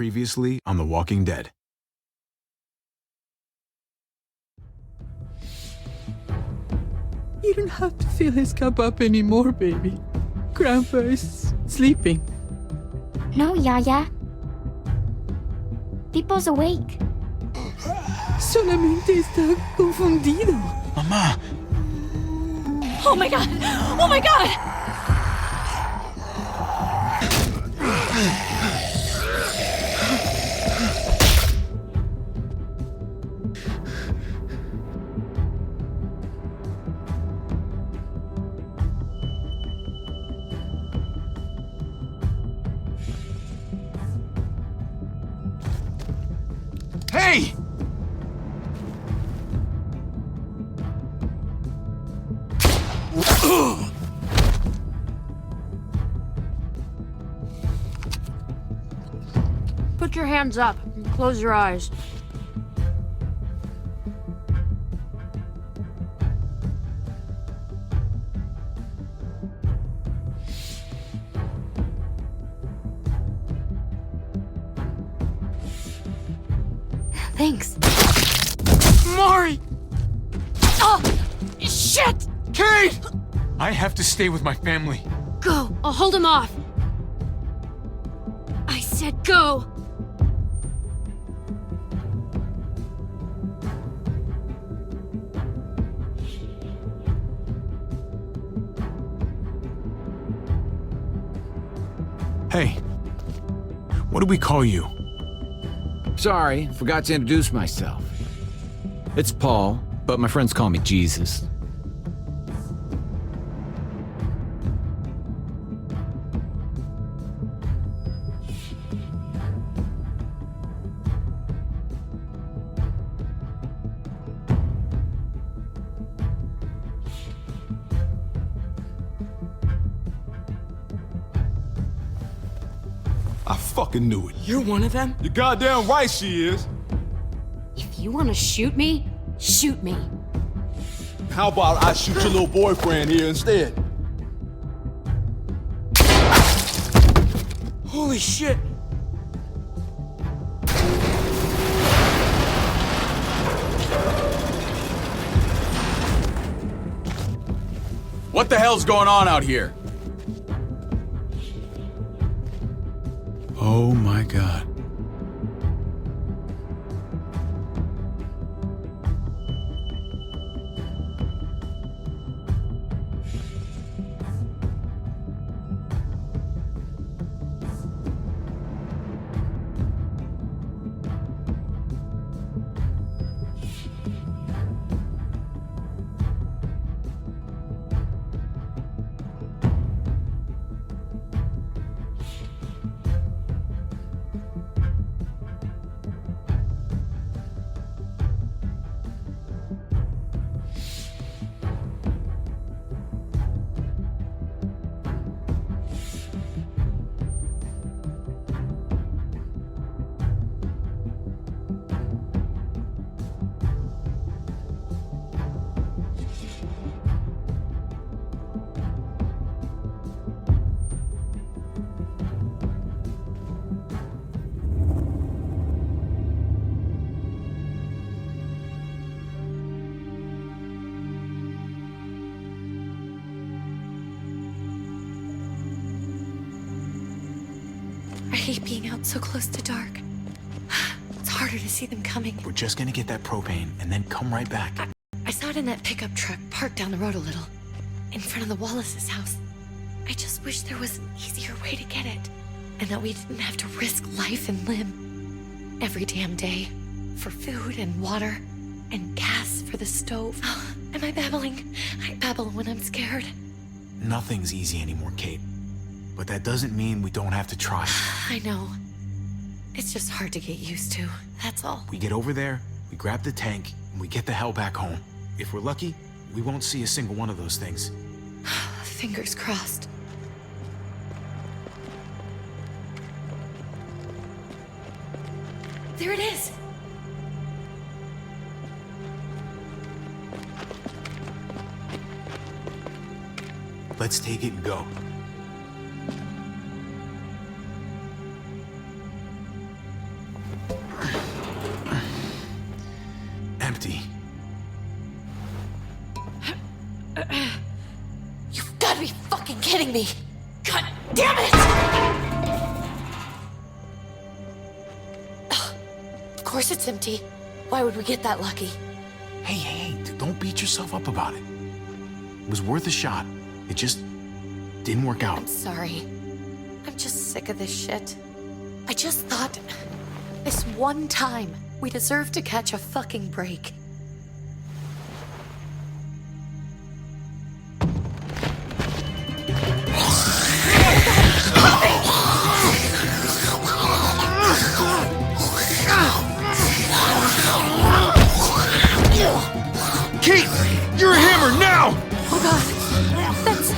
Previously on The Walking Dead. You don't have to fill his cup up anymore, baby. Grandpa is sleeping. No, Yaya. Pipo's awake. Solamente está confundido. Mamá! Oh my god! Oh my god! Hey! Put your hands up and close your eyes. Thanks. Mari! Oh! Shit! Kate! I have to stay with my family. Go! I'll hold him off! I said go! Hey, what do we call you? Sorry, forgot to introduce myself. It's Paul, but my friends call me Jesus. I fucking knew it. You're one of them? You're goddamn right she is. If you want to shoot me, shoot me. How about I shoot your little boyfriend here instead? Holy shit! What the hell's going on out here? Oh my God. I hate being out so close to dark. It's harder to see them coming. We're just gonna get that propane and then come right back. I saw it in that pickup truck parked down the road a little, in front of the Wallace's house. I just wish there was an easier way to get it, and that we didn't have to risk life and limb every damn day for food and water and gas for the stove. Oh, am I babbling? I babble when I'm scared. Nothing's easy anymore, Kate. But that doesn't mean we don't have to try. I know. It's just hard to get used to, that's all. We get over there, we grab the tank, and we get the hell back home. If we're lucky, we won't see a single one of those things. Fingers crossed. There it is! Let's take it and go. You've got to be fucking kidding me! God damn it! Ugh. Of course it's empty. Why would we get that lucky? Hey, don't beat yourself up about it. It was worth a shot. It just didn't work out. I'm sorry. I'm just sick of this shit. I just thought, this one time, we deserve to catch a fucking break. Kate! You're a hammer now! Oh god. That's...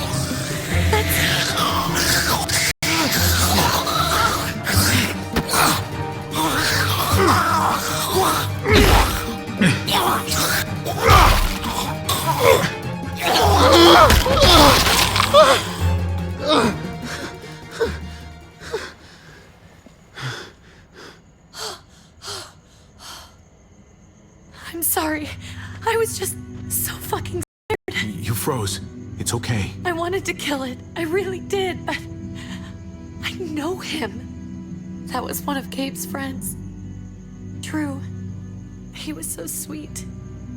I'm sorry. I was just so fucking You froze. It's okay. I wanted to kill it. I really did, but I know him. That was one of Gabe's friends. Drew. He was so sweet.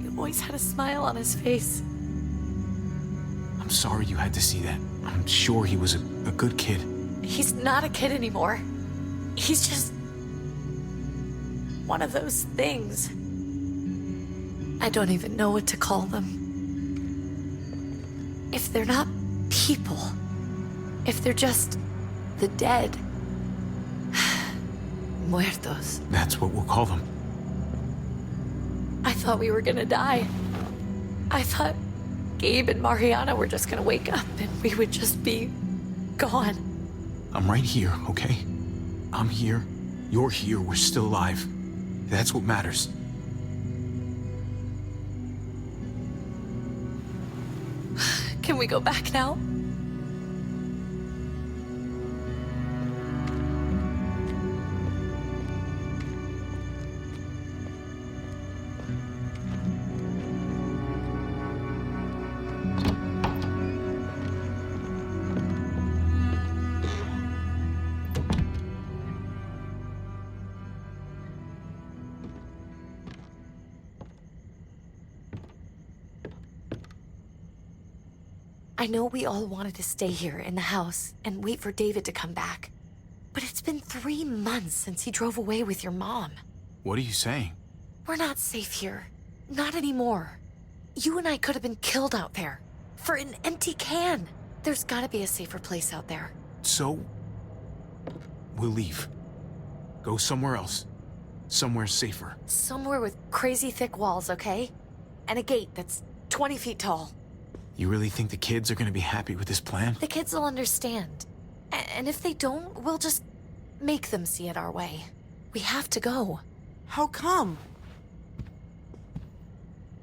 He always had a smile on his face. I'm sorry you had to see that. I'm sure he was a good kid. He's not a kid anymore. He's just one of those things. I don't even know what to call them. If they're not people, if they're just the dead, muertos. That's what we'll call them. I thought we were gonna die. I thought Gabe and Mariana were just gonna wake up and we would just be gone. I'm right here, okay? I'm here. You're here. We're still alive. That's what matters. Can we go back now? I know we all wanted to stay here in the house and wait for David to come back. But it's been 3 months since he drove away with your mom. What are you saying? We're not safe here. Not anymore. You and I could have been killed out there. For an empty can. There's gotta be a safer place out there. So, we'll leave. Go somewhere else. Somewhere safer. Somewhere with crazy thick walls, okay? And a gate that's 20 feet tall. You really think the kids are gonna be happy with this plan? The kids will understand. And if they don't, we'll just make them see it our way. We have to go. How come?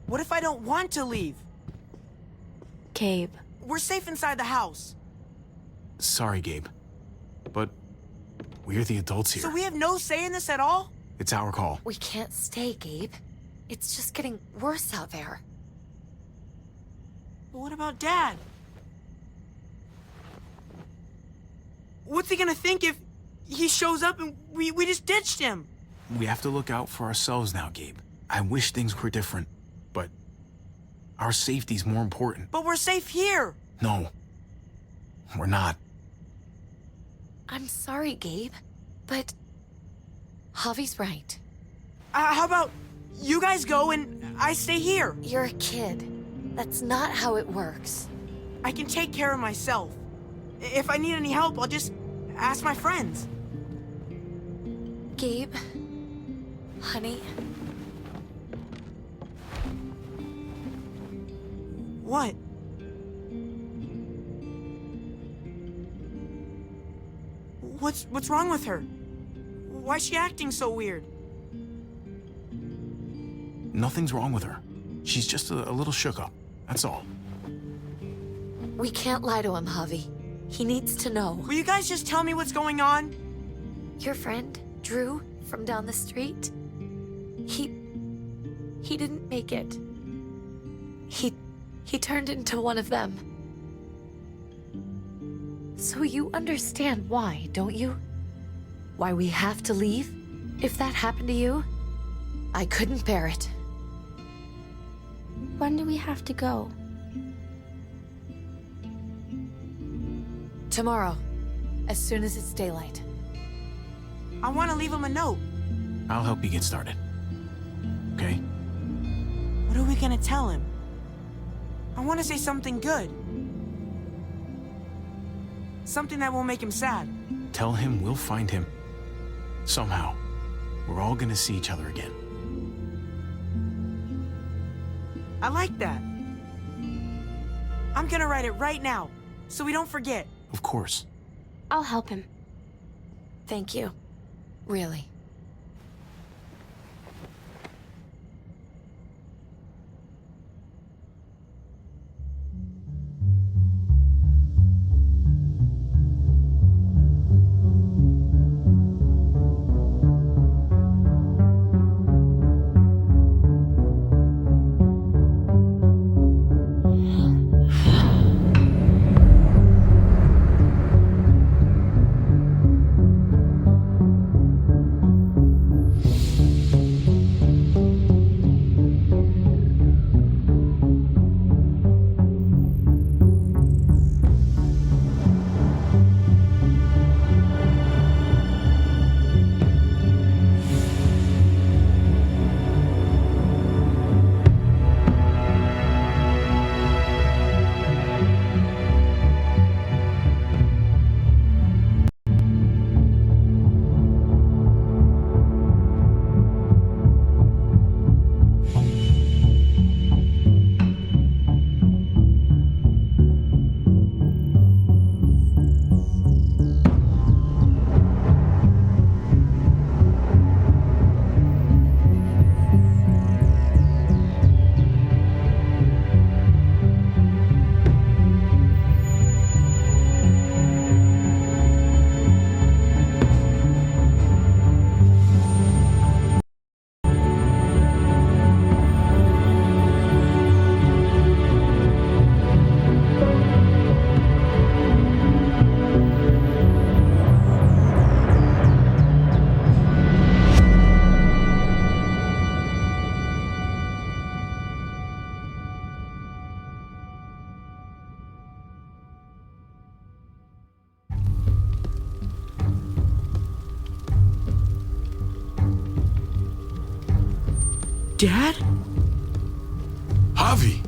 What if I don't want to leave? Gabe. We're safe inside the house. Sorry, Gabe. But we're the adults here. So we have no say in this at all? It's our call. We can't stay, Gabe. It's just getting worse out there. But what about Dad? What's he gonna think if he shows up and we just ditched him? We have to look out for ourselves now, Gabe. I wish things were different, but our safety's more important. But we're safe here. No, we're not. I'm sorry, Gabe, but Javi's right. How about you guys go and I stay here? You're a kid. That's not how it works. I can take care of myself. If I need any help, I'll just ask my friends. Gabe, honey, What? What's wrong with her? Why's she acting so weird? Nothing's wrong with her. She's just a little shook up. That's all. we can't lie to him, Javi. He needs to know. Will you guys just tell me what's going on? Your friend, Drew, from down the street, he didn't make it. He He turned into one of them. So you understand why, don't you? Why we have to leave? If that happened to you, I couldn't bear it. When do we have to go? Tomorrow, as soon as it's daylight. I want to leave him a note. I'll help you get started. Okay? What are we gonna tell him? I want to say something good. Something that won't make him sad. Tell him we'll find him. Somehow. We're all gonna see each other again. I like that. I'm gonna write it right now, so we don't forget. Of course. I'll help him. Thank you. Really. Dad? Javi!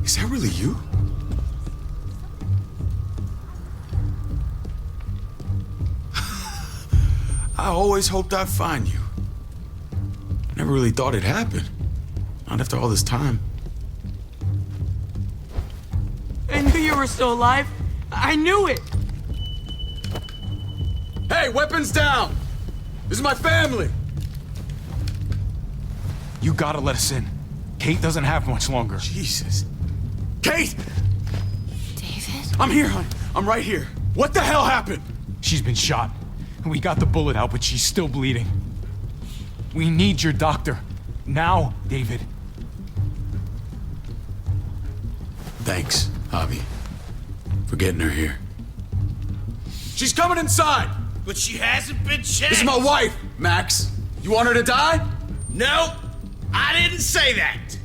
Is that really you? I always hoped I'd find you. Never really thought it'd happen. Not after all this time. I knew you were still alive. I knew it. Hey, weapons down! This is my family! You gotta let us in. Kate doesn't have much longer. Jesus. Kate! David? I'm here, hon. I'm right here. What the hell happened? She's been shot. We got the bullet out, but she's still bleeding. We need your doctor. Now, David. Thanks, Javi, for getting her here. She's coming inside! But she hasn't been checked. This is my wife, Max. You want her to die? No, I didn't say that.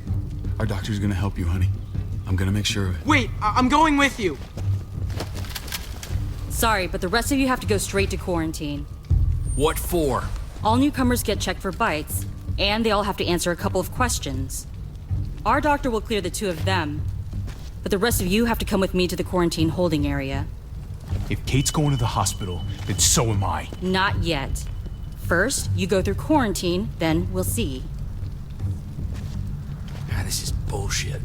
Our doctor's gonna help you, honey. I'm gonna make sure of it. Wait, I'm going with you. Sorry, but the rest of you have to go straight to quarantine. What for? All newcomers get checked for bites, and they all have to answer a couple of questions. Our doctor will clear the two of them, but the rest of you have to come with me to the quarantine holding area. If Kate's going to the hospital, then so am I. Not yet. First, you go through quarantine, then we'll see. God, this is bullshit.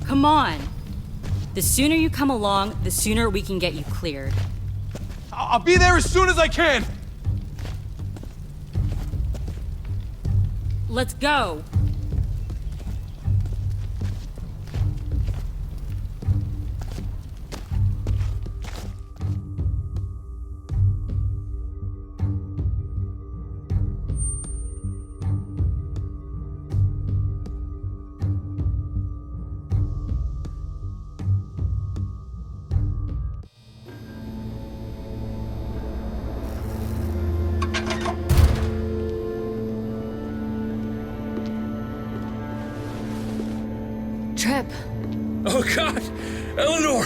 Come on. The sooner you come along, the sooner we can get you cleared. I'll be there as soon as I can. Let's go. Trip. Oh, God! Eleanor!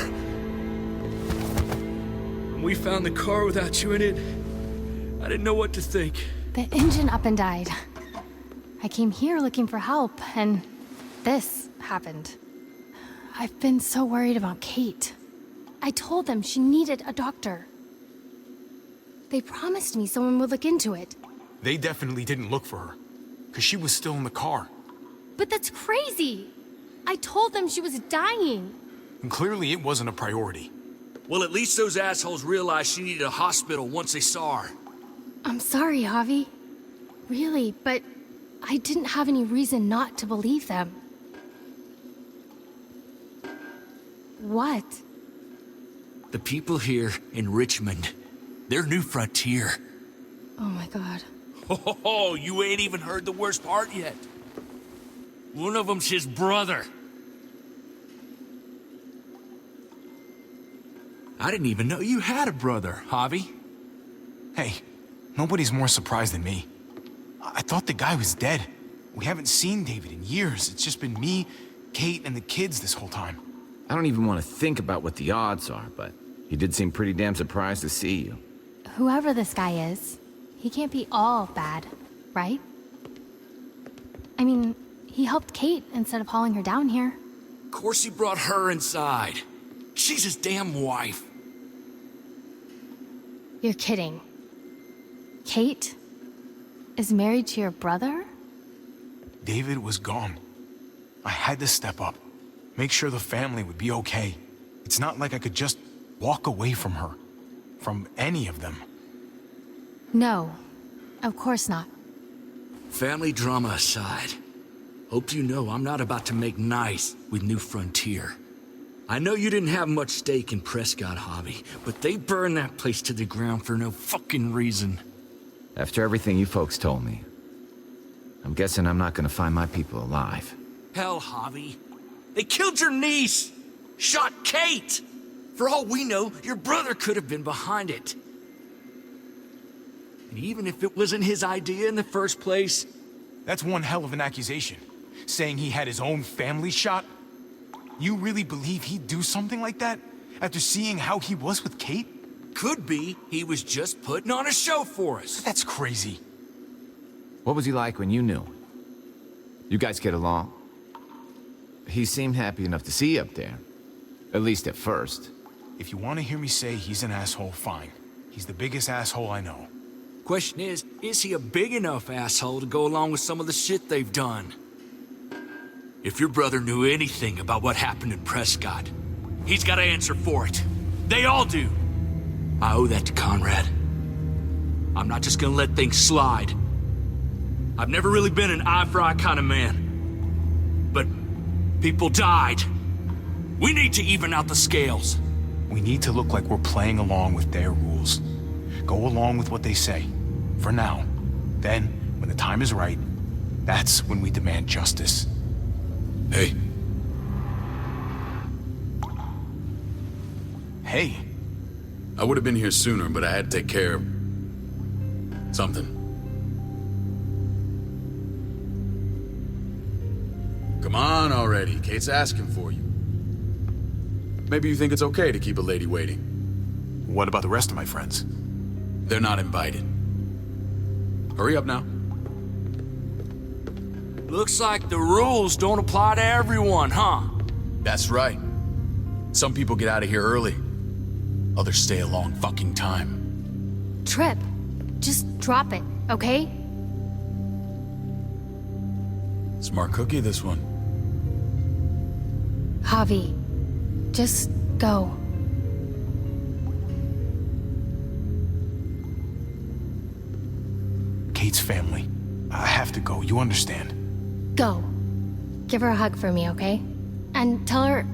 When we found the car without you in it, I didn't know what to think. The engine up and died. I came here looking for help, and this happened. I've been so worried about Kate. I told them she needed a doctor. They promised me someone would look into it. They definitely didn't look for her, because she was still in the car. But that's crazy! I told them she was dying. And clearly it wasn't a priority. Well, at least those assholes realized she needed a hospital once they saw her. I'm sorry, Javi. Really, but I didn't have any reason not to believe them. What? The people here in Richmond, their new frontier. Oh my god. Oh, you ain't even heard the worst part yet. One of them's his brother. I didn't even know you had a brother, Javi. Hey, nobody's more surprised than me. I thought the guy was dead. We haven't seen David in years. It's just been me, Kate, and the kids this whole time. I don't even want to think about what the odds are, but he did seem pretty damn surprised to see you. Whoever this guy is, he can't be all bad, right? I mean, he helped Kate instead of hauling her down here. Of course he brought her inside. She's his damn wife. You're kidding. Kate is married to your brother? David was gone. I had to step up, make sure the family would be okay. It's not like I could just walk away from her, from any of them. No, of course not. Family drama aside, hope you know I'm not about to make nice with New Frontier. I know you didn't have much stake in Prescott, Javi, but they burned that place to the ground for no fucking reason. After everything you folks told me, I'm guessing I'm not gonna find my people alive. Hell, Javi. They killed your niece! Shot Kate! For all we know, your brother could have been behind it. And even if it wasn't his idea in the first place... That's one hell of an accusation. Saying he had his own family shot? You really believe he'd do something like that? After seeing how he was with Kate? Could be he was just putting on a show for us. That's crazy. What was he like when you knew? You guys get along? He seemed happy enough to see you up there. At least at first. If you want to hear me say he's an asshole, fine. He's the biggest asshole I know. Question is he a big enough asshole to go along with some of the shit they've done? If your brother knew anything about what happened in Prescott, he's got to answer for it. They all do. I owe that to Conrad. I'm not just gonna let things slide. I've never really been an eye-for-eye kind of man. But people died. We need to even out the scales. We need to look like we're playing along with their rules. Go along with what they say. For now. Then, when the time is right, that's when we demand justice. Hey. Hey. I would have been here sooner, but I had to take care of... something. Come on already. Kate's asking for you. Maybe you think it's okay to keep a lady waiting. What about the rest of my friends? They're not invited. Hurry up now. Looks like the rules don't apply to everyone, huh? That's right. Some people get out of here early. Others stay a long fucking time. Trip, just drop it, okay? Smart cookie, this one. Javi, just go. Kate's family. I have to go, you understand. Go. Give her a hug for me, okay? And tell her...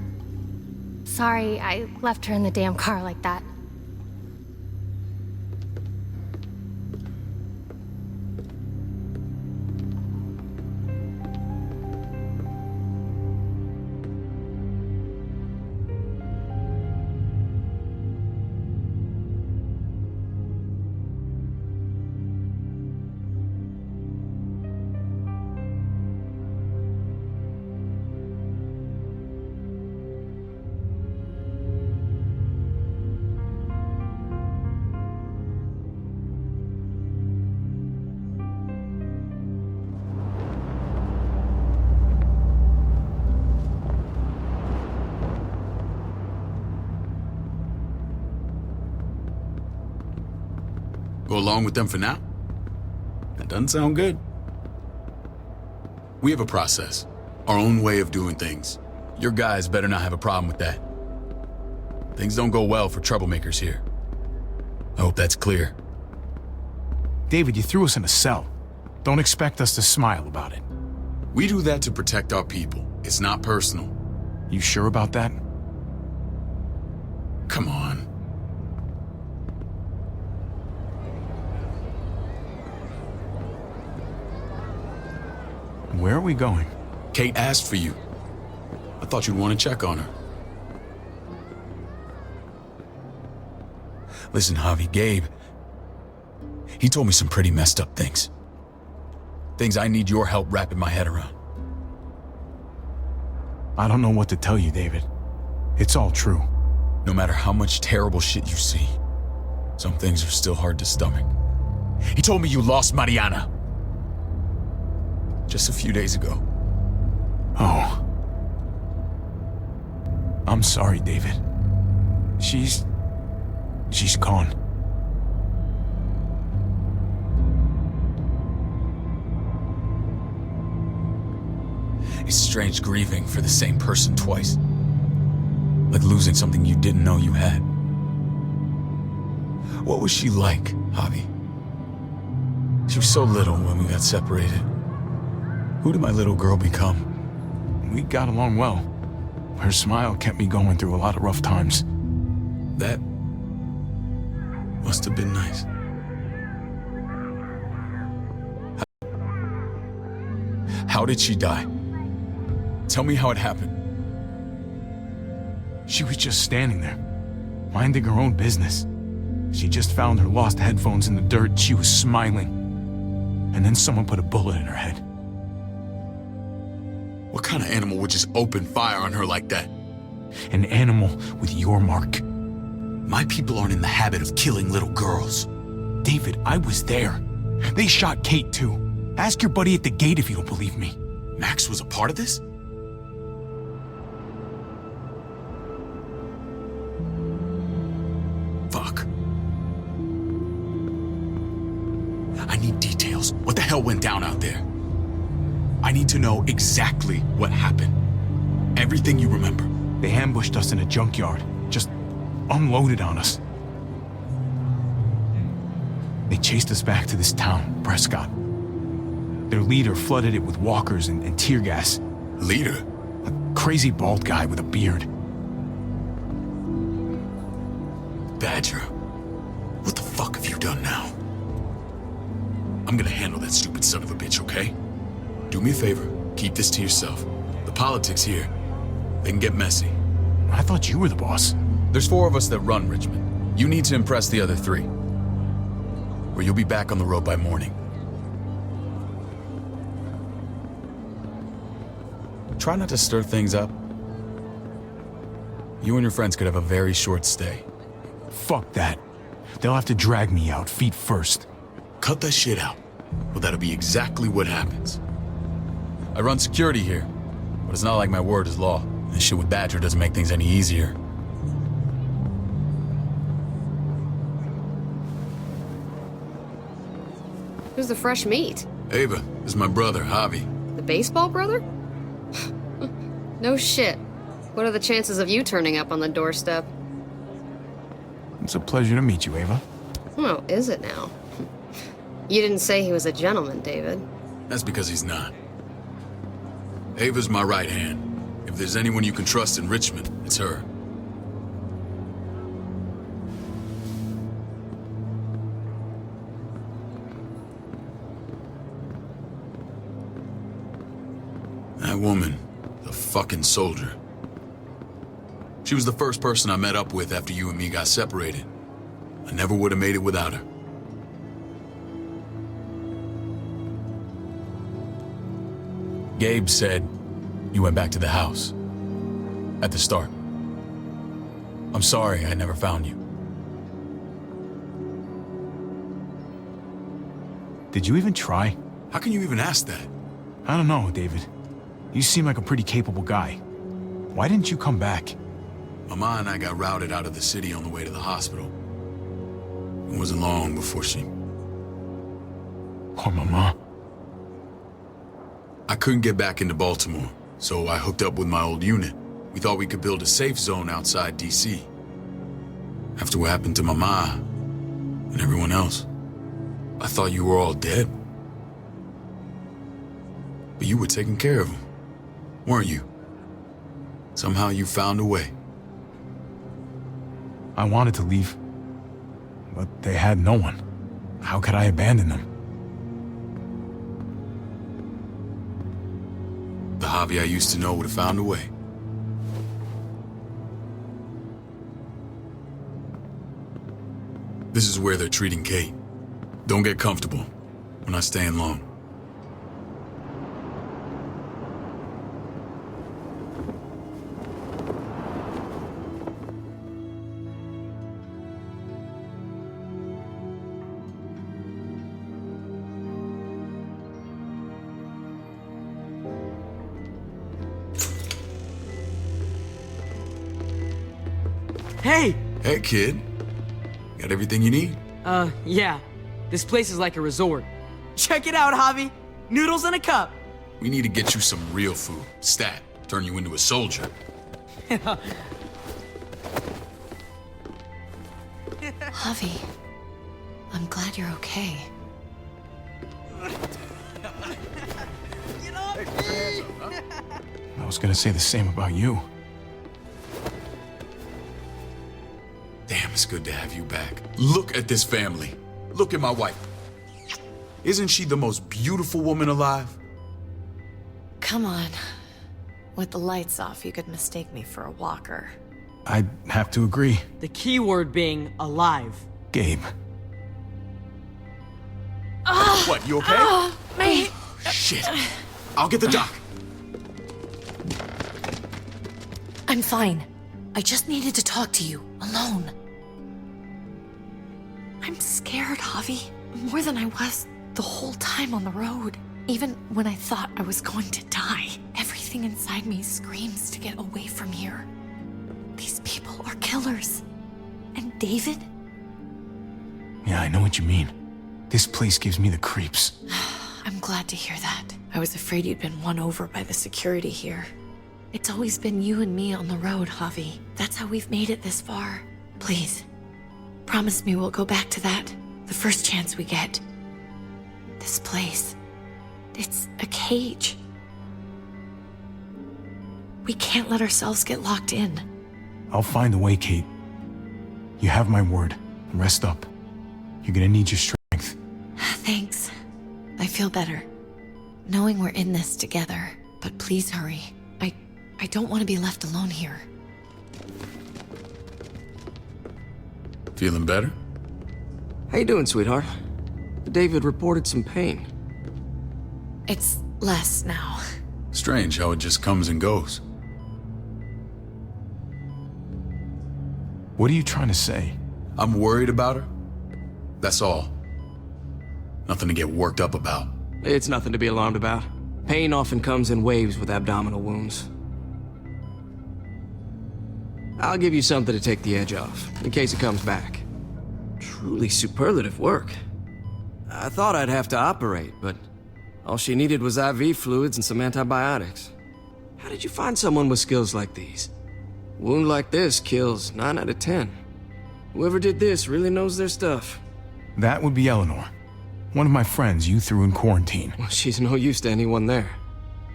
Sorry, I left her in the damn car like that. along with them for now? That doesn't sound good. We have a process, our own way of doing things. Your guys better not have a problem with that. Things don't go well for troublemakers here. I hope that's clear. David, you threw us in a cell. Don't expect us to smile about it. We do that to protect our people. It's not personal. You sure about that? Come on. Where are we going? Kate asked for you. I thought you'd want to check on her. Listen, Javi, Gabe, he told me some pretty messed up things. Things I need your help wrapping my head around. I don't know what to tell you, David. It's all true. No matter how much terrible shit you see, some things are still hard to stomach. He told me you lost Mariana. Just a few days ago. Oh. I'm sorry, David. She's gone. It's strange grieving for the same person twice. Like losing something you didn't know you had. What was she like, Javi? She was so little when we got separated. Who did my little girl become? We got along well. Her smile kept me going through a lot of rough times. That must have been nice. How did she die? Tell me how it happened. She was just standing there, minding her own business. She just found her lost headphones in the dirt. She was smiling. And then someone put a bullet in her head. What kind of animal would just open fire on her like that? An animal with your mark. My people aren't in the habit of killing little girls. David, I was there. They shot Kate too. Ask your buddy at the gate if you don't believe me. Max was a part of this? Fuck. I need details. What the hell went down out there? I need to know exactly what happened. Everything you remember. They ambushed us in a junkyard. Just unloaded on us. They chased us back to this town, Prescott. Their leader flooded it with walkers and tear gas. Leader? A crazy bald guy with a beard. Badger, what the fuck have you done now? I'm gonna handle that stupid son of a bitch, okay? Do me a favor, keep this to yourself. The politics here, they can get messy. I thought you were the boss. There's 4 of us that run Richmond. You need to impress the other 3. Or you'll be back on the road by morning. Try not to stir things up. You and your friends could have a very short stay. Fuck that. They'll have to drag me out, feet first. Cut that shit out. Well, that'll be exactly what happens. I run security here, but it's not like my word is law. This shit with Badger doesn't make things any easier. Who's the fresh meat? Ava, this is my brother, Javi. The baseball brother? No shit. What are the chances of you turning up on the doorstep? It's a pleasure to meet you, Ava. Oh, is it now? You didn't say he was a gentleman, David. That's because he's not. Ava's my right hand. If there's anyone you can trust in Richmond, it's her. That woman, the fucking soldier. She was the first person I met up with after you and me got separated. I never would have made it without her. Gabe said you went back to the house. At the start. I'm sorry I never found you. Did you even try? How can you even ask that? I don't know, David. You seem like a pretty capable guy. Why didn't you come back? Mama and I got routed out of the city on the way to the hospital. It wasn't long before she Poor Mama. I couldn't get back into Baltimore, so I hooked up with my old unit. We thought we could build a safe zone outside D.C. After what happened to Mama and everyone else, I thought you were all dead. But you were taking care of them, weren't you? Somehow you found a way. I wanted to leave, but they had no one. How could I abandon them? The Javi I used to know would have found a way. This is where they're treating Kate. Don't get comfortable. We're not staying long. Hey! Hey, kid. Got everything you need? Yeah. This place is like a resort. Check it out, Javi. Noodles in a cup. We need to get you some real food. Stat. Turn you into a soldier. Javi, I'm glad you're okay. I was gonna say the same about you. Damn, it's good to have you back. Look at this family. Look at my wife. Isn't she the most beautiful woman alive? Come on. With the lights off, you could mistake me for a walker. I'd have to agree. The key word being alive. Gabe. What, you okay? Me. Shit. I'll get the doc. I'm fine. I just needed to talk to you, alone. I'm scared, Javi. More than I was the whole time on the road. Even when I thought I was going to die, everything inside me screams to get away from here. These people are killers. And David? Yeah, I know what you mean. This place gives me the creeps. I'm glad to hear that. I was afraid you'd been won over by the security here. It's always been you and me on the road, Javi. That's how we've made it this far. Please, promise me we'll go back to that the first chance we get. This place, it's a cage. We can't let ourselves get locked in. I'll find a way, Kate. You have my word. Rest up. You're gonna need your strength. Thanks. I feel better. Knowing we're in this together. But please hurry. I don't want to be left alone here. Feeling better? How you doing, sweetheart? David reported some pain. It's less now. Strange how it just comes and goes. What are you trying to say? I'm worried about her. That's all. Nothing to get worked up about. It's nothing to be alarmed about. Pain often comes in waves with abdominal wounds. I'll give you something to take the edge off, in case it comes back. Truly superlative work. I thought I'd have to operate, but all she needed was IV fluids and some antibiotics. How did you find someone with skills like these? A wound like this kills 9 out of 10. Whoever did this really knows their stuff. That would be Eleanor. One of my friends you threw in quarantine. Well, she's no use to anyone there.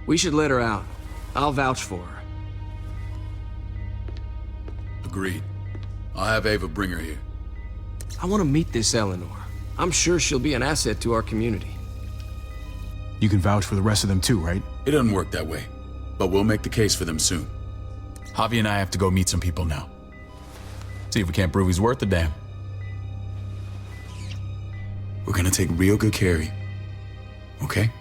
We should let her out. I'll vouch for her. Agreed. I'll have Ava bring her here. I want to meet this Eleanor. I'm sure she'll be an asset to our community. You can vouch for the rest of them too, right? It doesn't work that way, but we'll make the case for them soon. Javi and I have to go meet some people now. See if we can't prove he's worth a damn. We're gonna take real good care of you. Okay?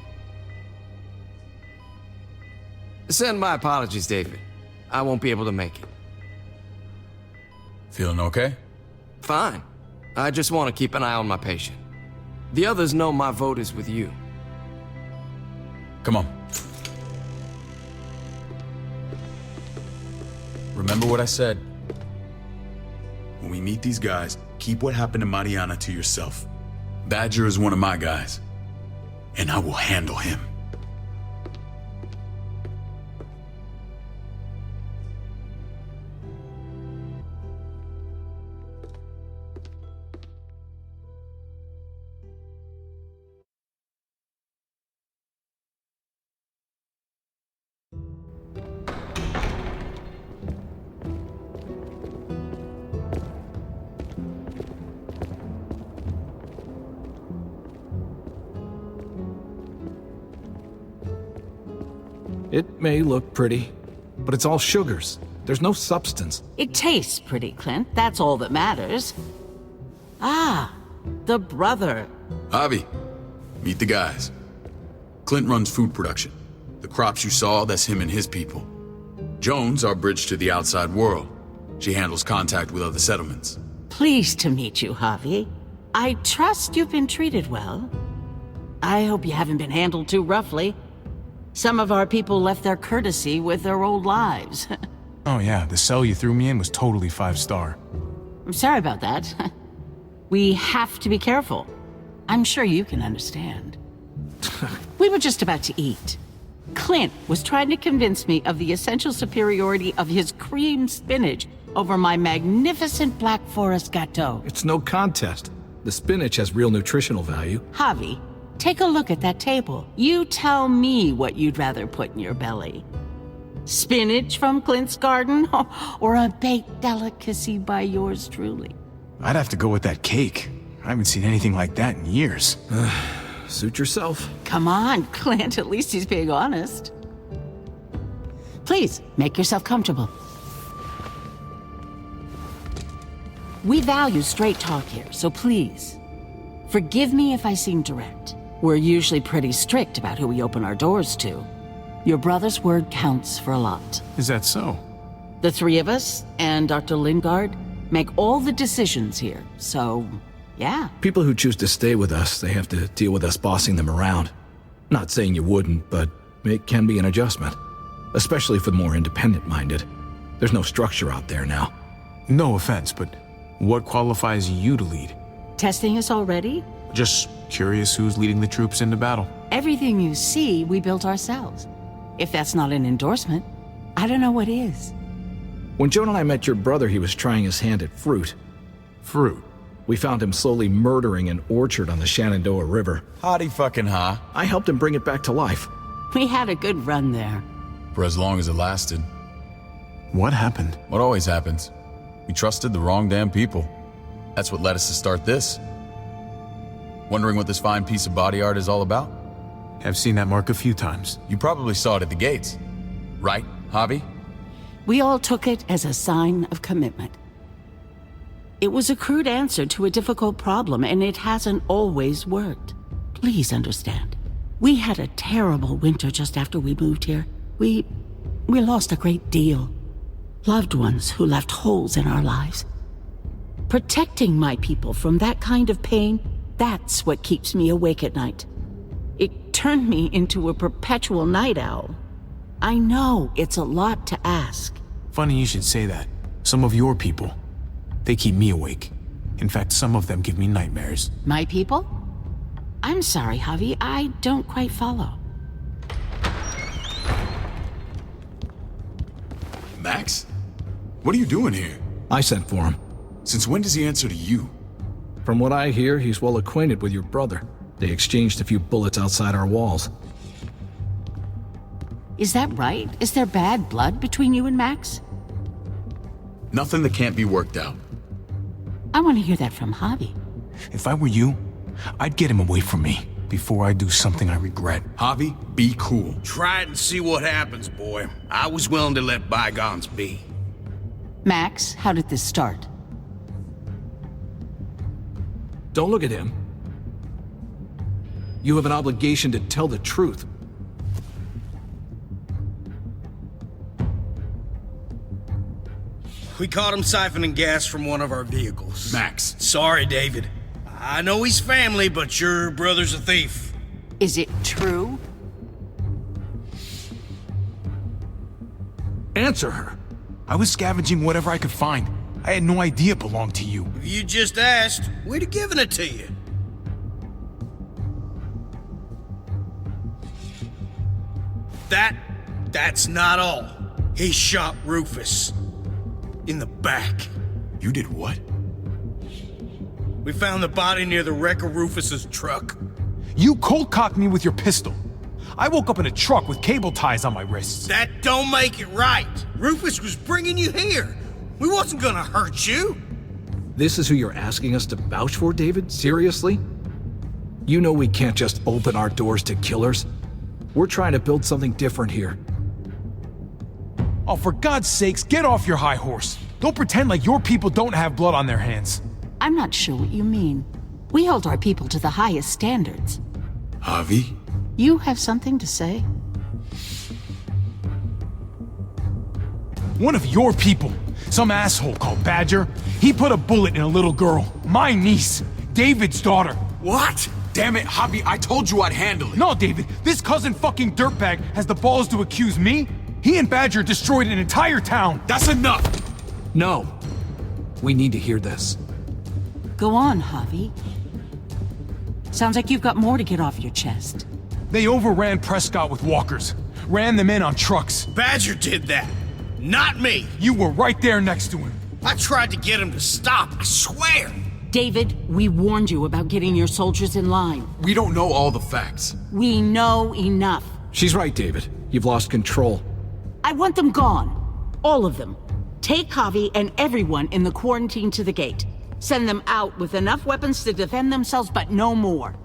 Send my apologies, David. I won't be able to make it. Feeling okay? Fine. I just want to keep an eye on my patient. The others know my vote is with you. Come on. Remember what I said. When we meet these guys, keep what happened to Mariana to yourself. Badger is one of my guys. and I will handle him. It may look pretty, but it's all sugars. There's no substance. It tastes pretty, Clint. That's all that matters. Ah, the brother. Javi, meet the guys. Clint runs food production. The crops you saw, that's him and his people. Jones, our bridge to the outside world. She handles contact with other settlements. Pleased to meet you, Javi. I trust you've been treated well. I hope you haven't been handled too roughly. Some of our people left their courtesy with their old lives. Oh yeah, the cell you threw me in was totally 5-star. I'm sorry about that. We have to be careful. I'm sure you can understand. We were just about to eat. Clint was trying to convince me of the essential superiority of his cream spinach over my magnificent Black Forest gâteau. It's no contest. The spinach has real nutritional value. Javi, take a look at that table. You tell me what you'd rather put in your belly. Spinach from Clint's garden, or a baked delicacy by yours truly? I'd have to go with that cake. I haven't seen anything like that in years. Suit yourself. Come on, Clint, at least he's being honest. Please, make yourself comfortable. We value straight talk here, so please, forgive me if I seem direct. We're usually pretty strict about who we open our doors to. Your brother's word counts for a lot. Is that so? The three of us and Dr. Lingard make all the decisions here, so yeah. People who choose to stay with us, they have to deal with us bossing them around. Not saying you wouldn't, but it can be an adjustment. Especially for the more independent-minded. There's no structure out there now. No offense, but what qualifies you to lead? Testing us already? Just curious who's leading the troops into battle. Everything you see, we built ourselves. If that's not an endorsement, I don't know what is. When Joan and I met your brother, he was trying his hand at fruit. Fruit? We found him slowly murdering an orchard on the Shenandoah River. Howdy fucking ha. I helped him bring it back to life. We had a good run there. For as long as it lasted. What happened? What always happens. We trusted the wrong damn people. That's what led us to start this. Wondering what this fine piece of body art is all about? I've seen that mark a few times. You probably saw it at the gates. Right, Javi? We all took it as a sign of commitment. It was a crude answer to a difficult problem, and it hasn't always worked. Please understand. We had a terrible winter just after we moved here. We lost a great deal. Loved ones who left holes in our lives. Protecting my people from that kind of pain, that's what keeps me awake at night. It turned me into a perpetual night owl. I know it's a lot to ask. Funny you should say that. Some of your people, they keep me awake. In fact, some of them give me nightmares. My people? I'm sorry, Javi, I don't quite follow. Max? What are you doing here? I sent for him. Since when does he answer to you? From what I hear, he's well acquainted with your brother. They exchanged a few bullets outside our walls. Is that right? Is there bad blood between you and Max? Nothing that can't be worked out. I want to hear that from Javi. If I were you, I'd get him away from me before I do something I regret. Javi, be cool. Try it and see what happens, boy. I was willing to let bygones be. Max, how did this start? Don't look at him. You have an obligation to tell the truth. We caught him siphoning gas from one of our vehicles. Max. Sorry, David. I know he's family, but your brother's a thief. Is it true? Answer her. I was scavenging whatever I could find. I had no idea it belonged to you. If you just asked, we'd have given it to you. But that's not all. He shot Rufus. In the back. You did what? We found the body near the wreck of Rufus's truck. You cold-cocked me with your pistol. I woke up in a truck with cable ties on my wrists. That don't make it right. Rufus was bringing you here. We wasn't gonna hurt you. This is who you're asking us to vouch for, David? Seriously? You know we can't just open our doors to killers. We're trying to build something different here. Oh, for God's sakes, get off your high horse. Don't pretend like your people don't have blood on their hands. I'm not sure what you mean. We hold our people to the highest standards. Javi? You have something to say? One of your people, some asshole called Badger, he put a bullet in a little girl, my niece, David's daughter. What? Damn it, Javi, I told you I'd handle it. No, David, this cousin fucking dirtbag has the balls to accuse me? He and Badger destroyed an entire town. That's enough! No. We need to hear this. Go on, Javi. Sounds like you've got more to get off your chest. They overran Prescott with walkers, ran them in on trucks. Badger did that, not me. You were right there next to him. I tried to get him to stop, I swear. David, we warned you about getting your soldiers in line. We don't know all the facts. We know enough. She's right, David. You've lost control. I want them gone. All of them. Take Javi and everyone in the quarantine to the gate. Send them out with enough weapons to defend themselves, but no more.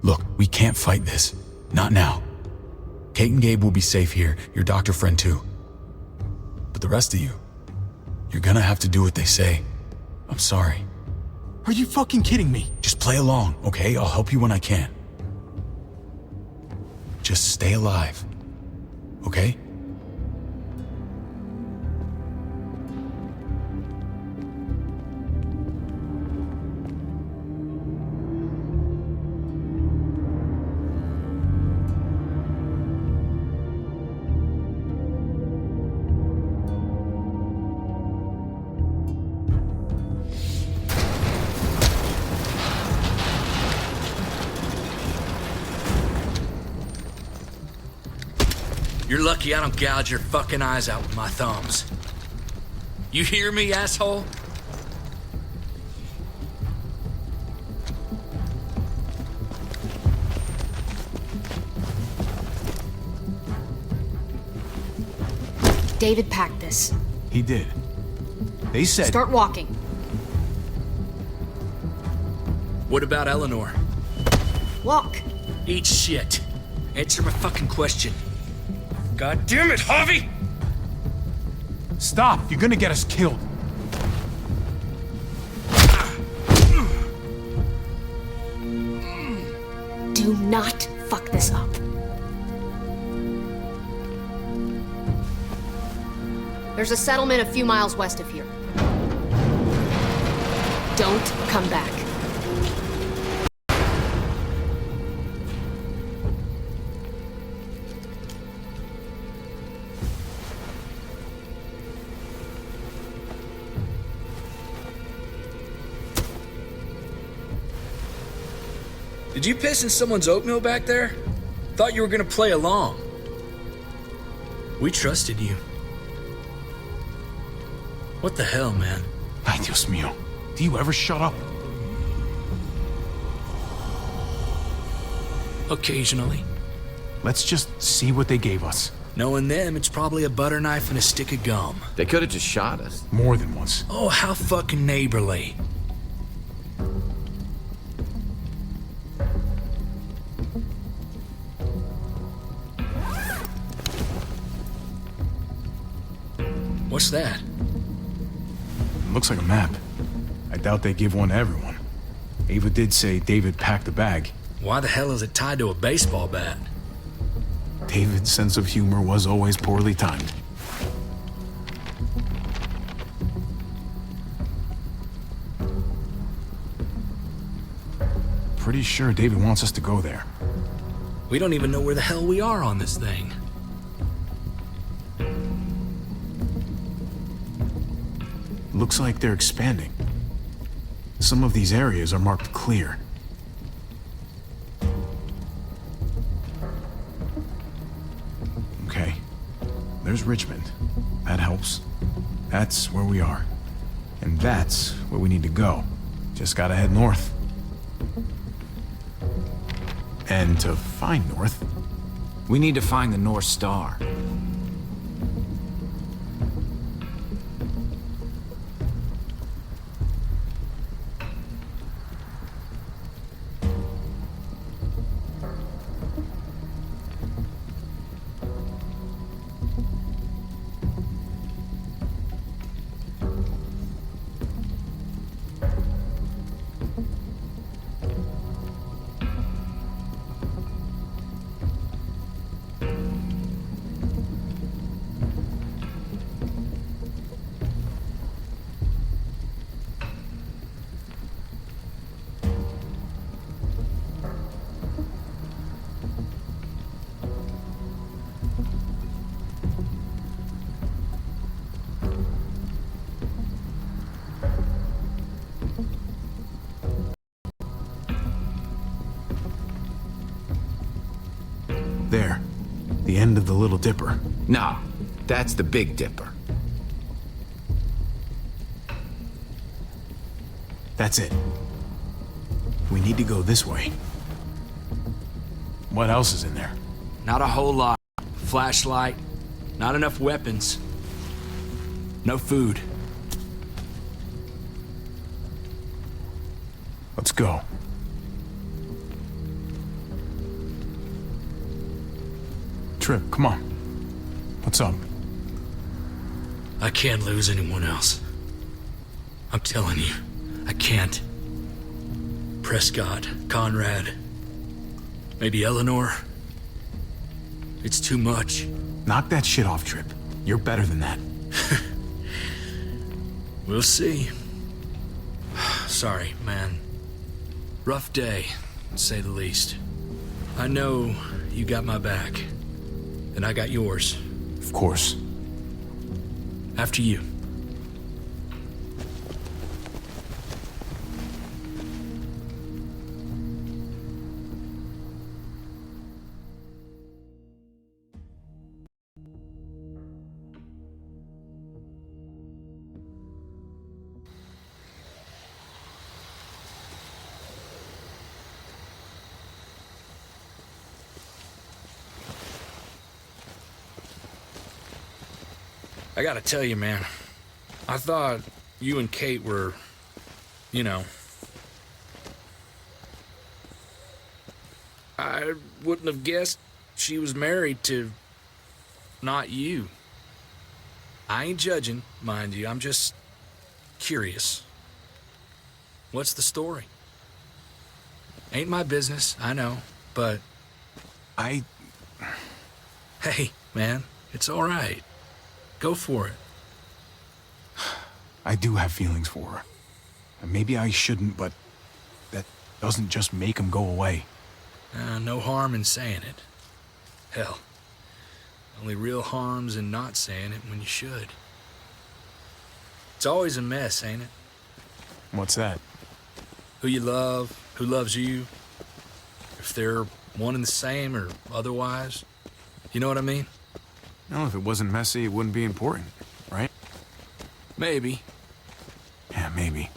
Look, we can't fight this. Not now. Kate and Gabe will be safe here, your doctor friend too. But the rest of you, you're gonna have to do what they say. I'm sorry. Are you fucking kidding me? Just play along, okay? I'll help you when I can. Just stay alive, okay? You're lucky I don't gouge your fucking eyes out with my thumbs. You hear me, asshole? David packed this. He did. They said... Start walking. What about Eleanor? Walk. Eat shit. Answer my fucking question. God damn it, Javi! Stop! You're gonna get us killed. Do not fuck this up. There's a settlement a few miles west of here. Don't come back. Did you piss in someone's oatmeal back there? Thought you were gonna play along. We trusted you. What the hell, man? Ay, Dios mío. Do you ever shut up? Occasionally. Let's just see what they gave us. Knowing them, it's probably a butter knife and a stick of gum. They could have just shot us. More than once. Oh, how fucking neighborly. What's that? Looks like a map. I doubt they give one to everyone. Ava did say David packed the bag. Why the hell is it tied to a baseball bat? David's sense of humor was always poorly timed. Pretty sure David wants us to go there. We don't even know where the hell we are on this thing. Looks like they're expanding. Some of these areas are marked clear. Okay. There's Richmond. That helps. That's where we are. And that's where we need to go. Just gotta head north. And to find north, we need to find the North Star. there. The end of the Little Dipper. No, that's the Big Dipper. That's it. We need to go this way. What else is in there? Not a whole lot. Flashlight, not enough weapons. No food. Let's go. Trip, come on. What's up? I can't lose anyone else. I'm telling you, I can't. Prescott, Conrad, maybe Eleanor. It's too much. Knock that shit off, Trip. You're better than that. We'll see. Sorry, man. Rough day, to say the least. I know you got my back, and I got yours. Of course. After you. I gotta tell you, man, I thought you and Kate were, you know... I wouldn't have guessed she was married to... not you. I ain't judging, mind you, I'm just... curious. What's the story? Ain't my business, I know, but... Hey, man, it's all right. Go for it. I do have feelings for her. Maybe I shouldn't, but that doesn't just make them go away. No harm in saying it. Hell, only real harm's in not saying it when you should. It's always a mess, ain't it? What's that? Who you love, who loves you, if they're one and the same or otherwise. You know what I mean? No, if it wasn't messy, it wouldn't be important, right? Maybe. Yeah, maybe.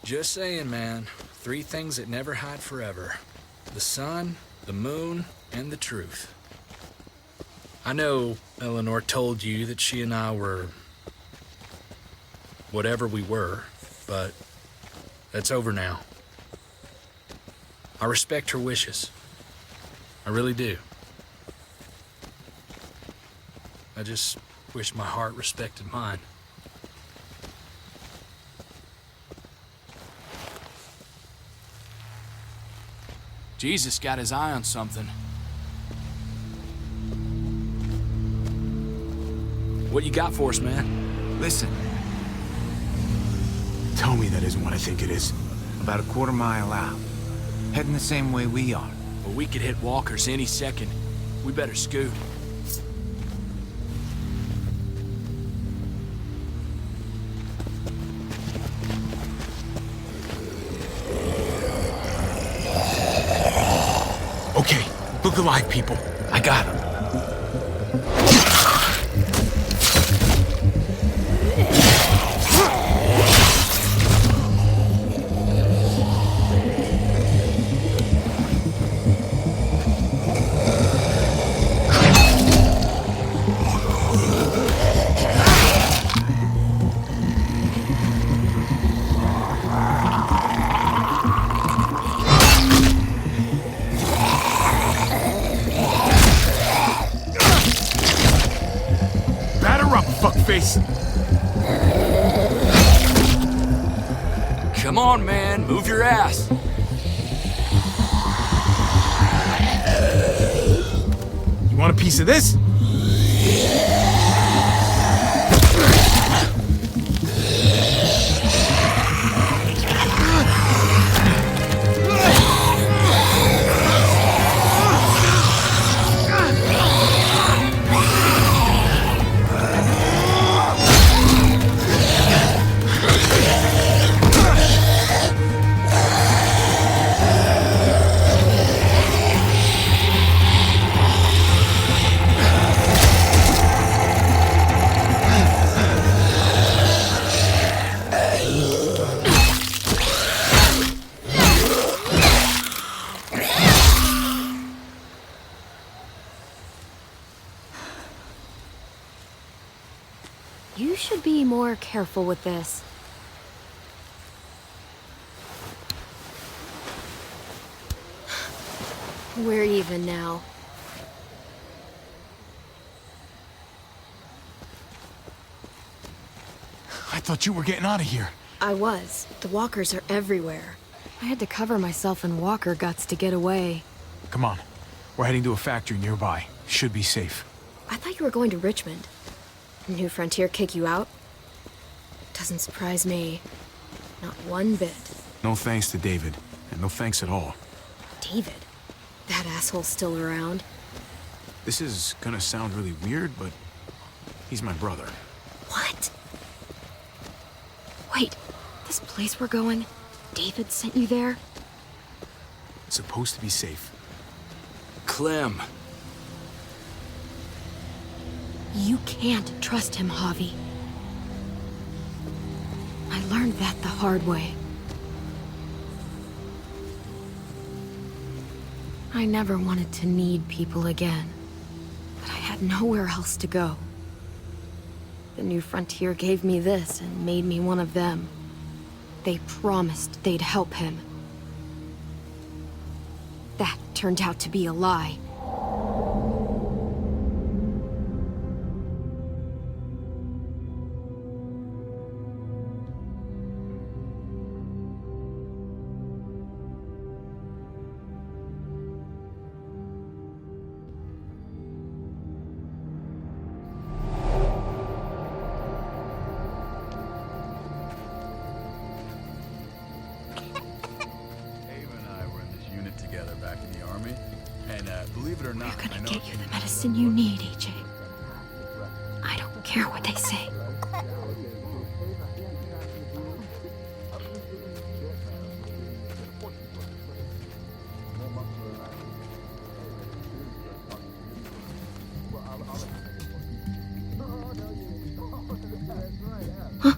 Just saying, man. 3 things that never hide forever. The sun, the moon, and the truth. I know Eleanor told you that she and I were... whatever we were, but that's over now. I respect her wishes. I really do. I just wish my heart respected mine. Jesus got his eye on something. What you got for us, man? Listen. Tell me that isn't what I think it is. About a quarter-mile out. Heading the same way we are. Well, we could hit walkers any second. We better scoot. the live people. I got him. Fuckface. Come on, man. Move your ass. You want a piece of this? You should be more careful with this. We're even now. I thought you were getting out of here. I was. The walkers are everywhere. I had to cover myself in walker guts to get away. Come on. We're heading to a factory nearby. Should be safe. I thought you were going to Richmond. New Frontier kick you out? Doesn't surprise me. Not one bit. No thanks to David, and no thanks at all. David? That asshole's still around. This is gonna sound really weird, but he's my brother. What? Wait, this place we're going, David sent you there? It's supposed to be safe. Clem. You can't trust him, Javi. I learned that the hard way. I never wanted to need people again, but I had nowhere else to go. The New Frontier gave me this and made me one of them. They promised they'd help him. That turned out to be a lie. Medicine you need, AJ. I don't care what they say. Huh?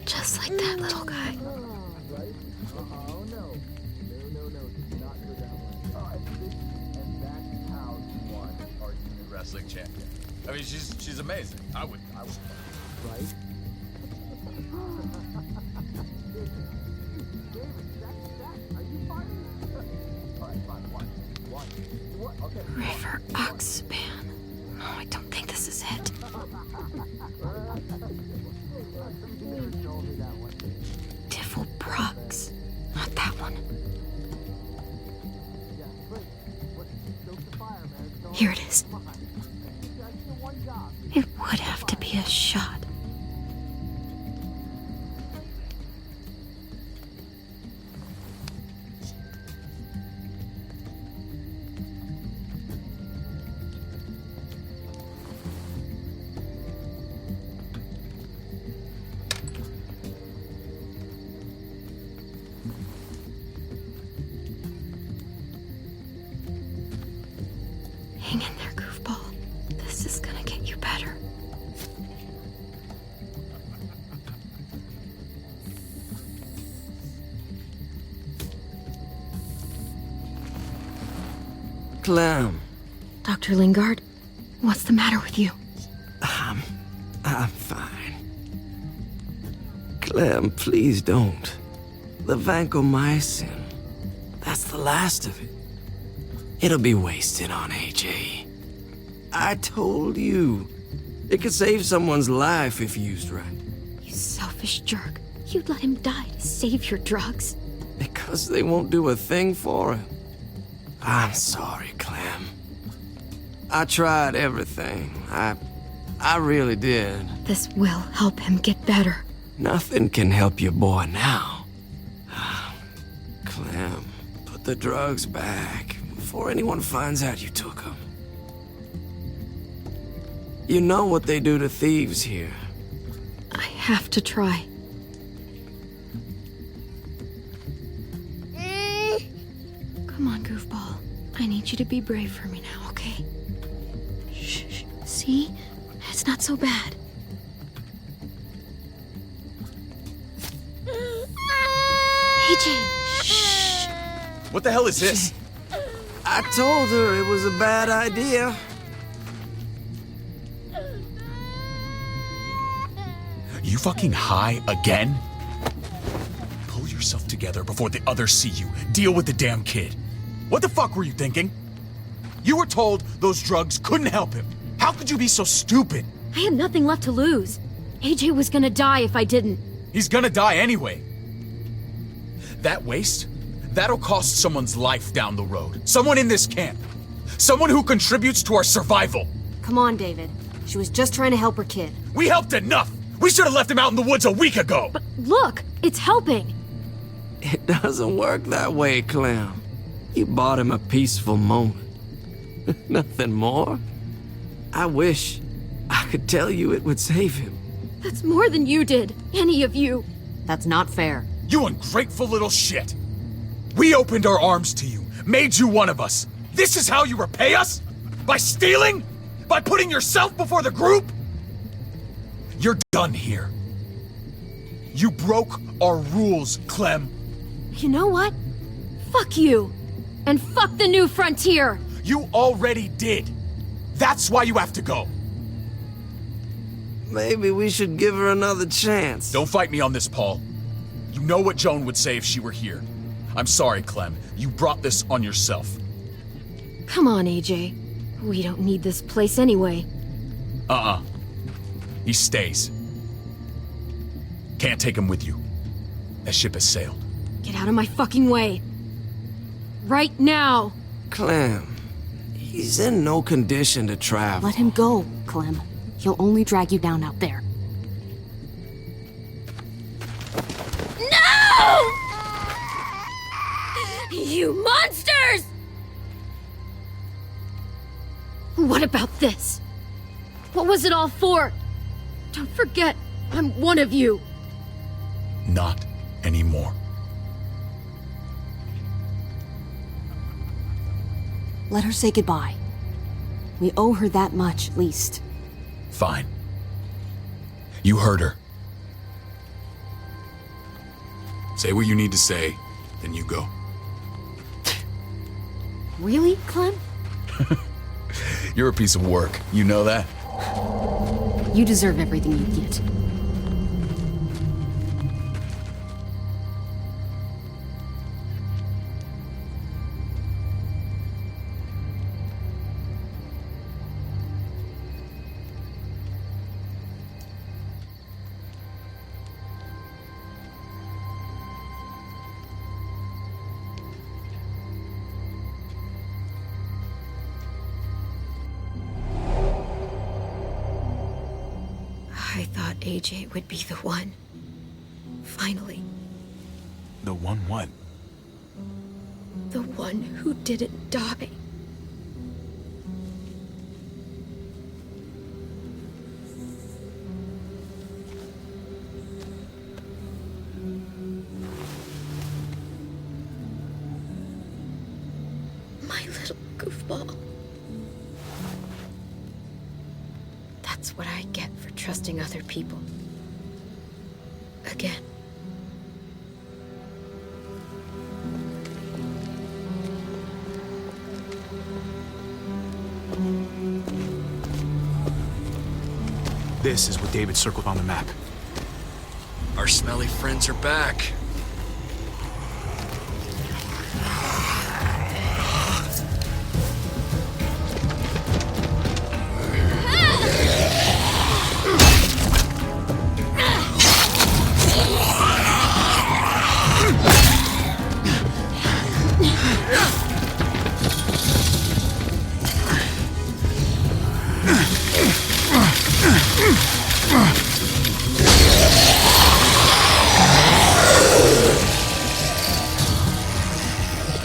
Just like that little guy. Wrestling champion. I mean, she's amazing. I would. Right? River Oxpan. No, I don't think this is it. Tiffle Prox. Not that one. Here it is. It would have to be a shot. Clem. Dr. Lingard, what's the matter with you? I'm fine. Clem, please don't. The vancomycin, that's the last of it. It'll be wasted on AJ. I told you. It could save someone's life if used right. You selfish jerk. You'd let him die to save your drugs. Because they won't do a thing for him. I'm sorry, Clem. I tried everything. I really did. This will help him get better. Nothing can help your boy now. Clem, put the drugs back before anyone finds out you took them. You know what they do to thieves here. I have to try. Come on, goofball. I need you to be brave for me now, okay? Shh. See? It's not so bad. AJ! Shh! What the hell is this? I told her it was a bad idea. You fucking high again? Pull yourself together before the others see you. Deal with the damn kid. What the fuck were you thinking? You were told those drugs couldn't help him. How could you be so stupid? I had nothing left to lose. AJ was gonna die if I didn't. He's gonna die anyway. That waste, that'll cost someone's life down the road. Someone in this camp. Someone who contributes to our survival. Come on, David. She was just trying to help her kid. We helped enough! We should have left him out in the woods a week ago! But look, it's helping. It doesn't work that way, Clem. You bought him a peaceful moment. Nothing more. I wish I could tell you it would save him. That's more than you did, any of you. That's not fair. You ungrateful little shit! We opened our arms to you, made you one of us. This is how you repay us? By stealing? By putting yourself before the group? You're done here. You broke our rules, Clem. You know what? Fuck you. And fuck the new frontier. You already did. That's why you have to go. Maybe we should give her another chance. Don't fight me on this, Paul. You know what Joan would say if she were here. I'm sorry, Clem. You brought this on yourself. Come on, AJ. We don't need this place anyway. He stays. Can't take him with you. That ship has sailed. Get out of my fucking way. Right now. Clem, he's in no condition to travel. Let him go, Clem. He'll only drag you down out there. No! You monsters! What about this? What was it all for? Don't forget, I'm one of you. Not anymore. Let her say goodbye. We owe her that much, at least. Fine. You heard her. Say what you need to say, then you go. Really, Clem? You're a piece of work. You know that? You deserve everything you get. I thought AJ would be the one. Finally. The one what? The one who didn't die. My little goofball. That's what I get for trusting other people. Again. This is what David circled on the map. Our smelly friends are back.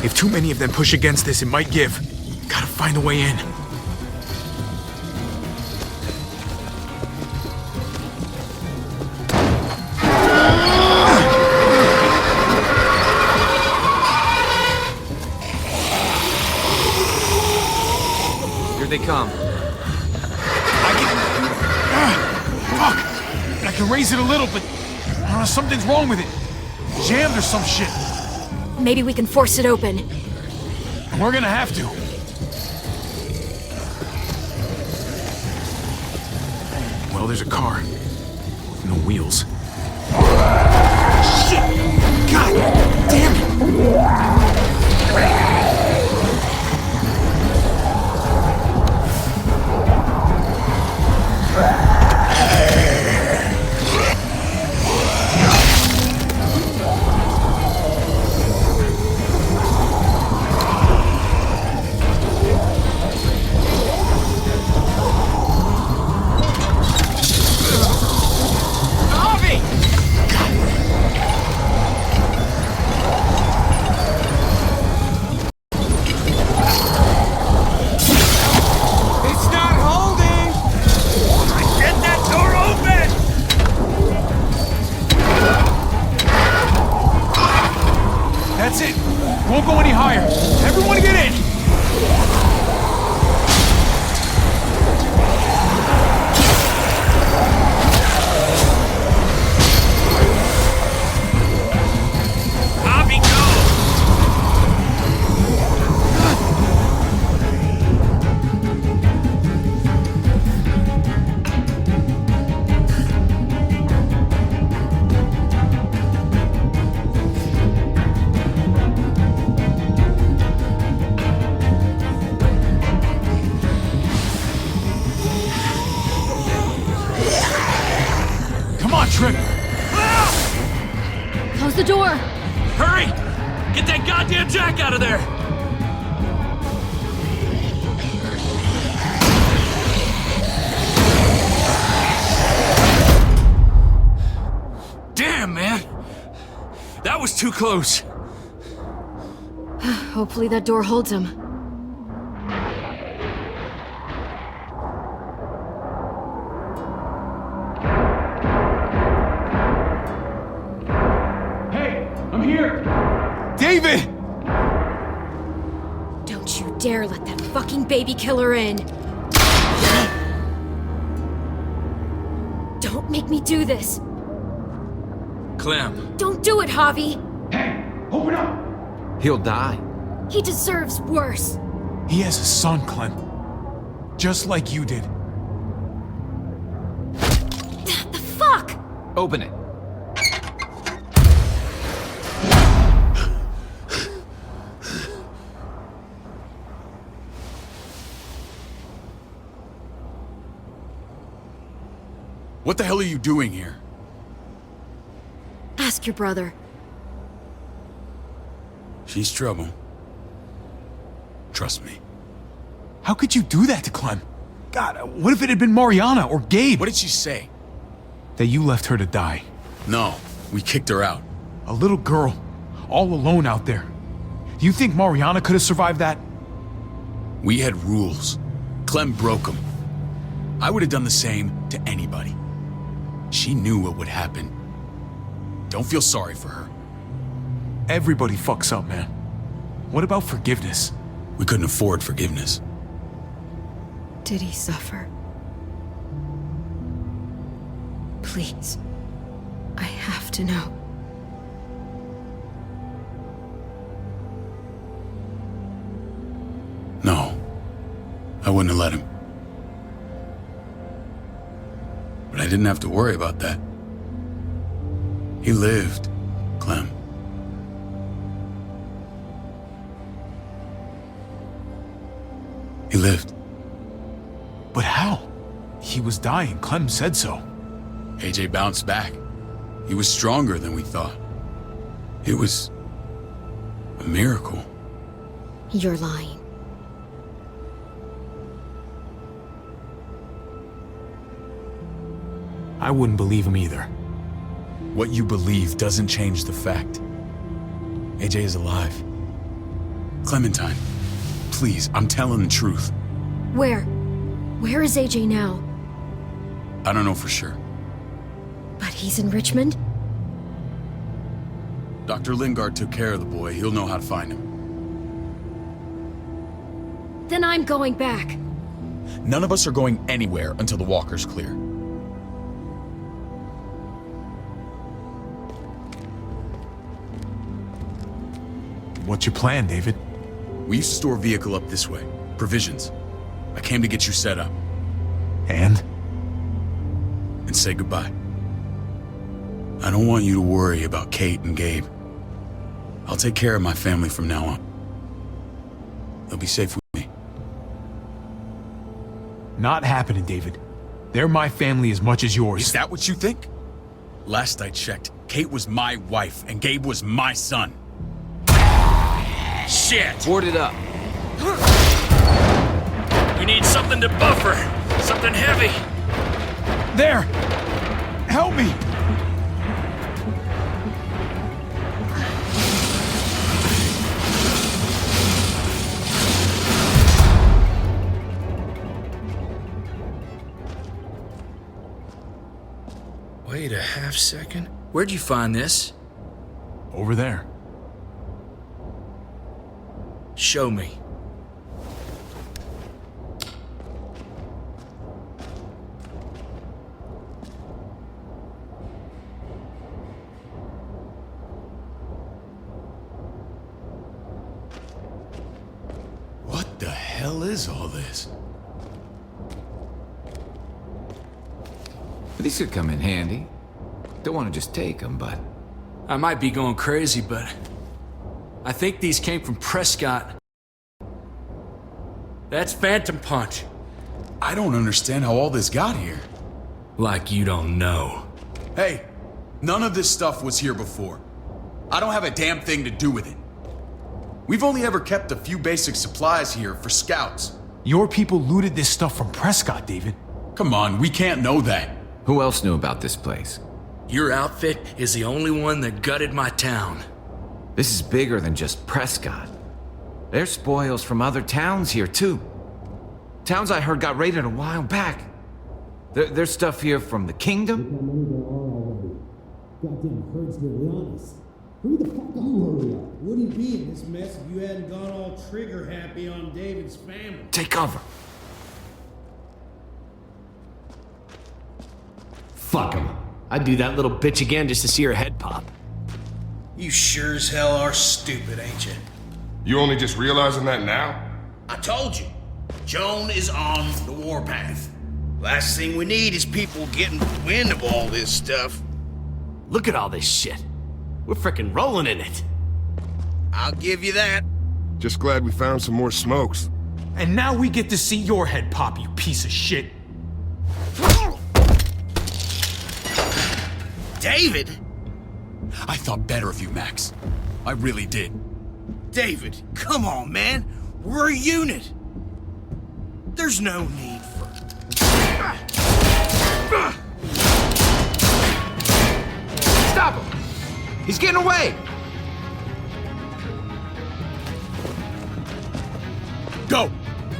If too many of them push against this, it might give. Gotta find a way in. Here they come. Fuck! I can raise it a little, but something's wrong with it. Jammed or some shit. Maybe we can force it open. We're gonna have to. Well, there's a car. With no wheels. Shit! God damn it! Won't go any higher. Everyone get in! Bobby, go! Trip. Close the door. Hurry! Get that goddamn jack out of there! Damn, man! That was too close. Hopefully that door holds him. David! Don't you dare let that fucking baby killer in! Don't make me do this! Clem. Don't do it, Javi! Hey, open up! He'll die. He deserves worse. He has a son, Clem. Just like you did. The fuck? Open it. What the hell are you doing here? Ask your brother. She's trouble. Trust me. How could you do that to Clem? God, what if it had been Mariana or Gabe? What did she say? That you left her to die. No, we kicked her out. A little girl, all alone out there. Do you think Mariana could have survived that? We had rules. Clem broke them. I would have done the same to anybody. She knew what would happen. Don't feel sorry for her. Everybody fucks up, man. What about forgiveness? We couldn't afford forgiveness. Did he suffer? Please. I have to know. No. I wouldn't have let him. But I didn't have to worry about that. He lived, Clem. He lived. But how? He was dying. Clem said so. AJ bounced back. He was stronger than we thought. It was a miracle. You're lying. I wouldn't believe him either. What you believe doesn't change the fact. AJ is alive. Clementine, please, I'm telling the truth. Where? Where is AJ now? I don't know for sure. But he's in Richmond? Dr. Lingard took care of the boy. He'll know how to find him. Then I'm going back. None of us are going anywhere until the walker's clear. What's your plan, David? We used to store a vehicle up this way. Provisions. I came to get you set up. And? And say goodbye. I don't want you to worry about Kate and Gabe. I'll take care of my family from now on. They'll be safe with me. Not happening, David. They're my family as much as yours. Is that what you think? Last I checked, Kate was my wife and Gabe was my son. Shit! Board it up. We need something to buffer. Something heavy. There! Help me! Wait a half second. Where'd you find this? Over there. Show me. What the hell is all this? These could come in handy. Don't want to just take them, but... I might be going crazy, but... I think these came from Prescott. That's Phantom Punch. I don't understand how all this got here. Like you don't know. Hey, none of this stuff was here before. I don't have a damn thing to do with it. We've only ever kept a few basic supplies here for scouts. Your people looted this stuff from Prescott, David. Come on, we can't know that. Who else knew about this place? Your outfit is the only one that gutted my town. This is bigger than just Prescott. There's spoils from other towns here, too. Towns I heard got raided a while back. There's stuff here from the kingdom. Goddamn herd's really honest. Who the fuck you hurry up? Wouldn't be in this mess if you hadn't gone all trigger happy on David's family. Take cover. Fuck him. I'd do that little bitch again just to see her head pop. You sure as hell are stupid, ain't you? You only just realizing that now? I told you. Joan is on the warpath. Last thing we need is people getting wind of all this stuff. Look at all this shit. We're frickin' rolling in it. I'll give you that. Just glad we found some more smokes. And now we get to see your head pop, you piece of shit. David? I thought better of you, Max. I really did. David, come on, man. We're a unit. There's no need for... Stop him! He's getting away! Go!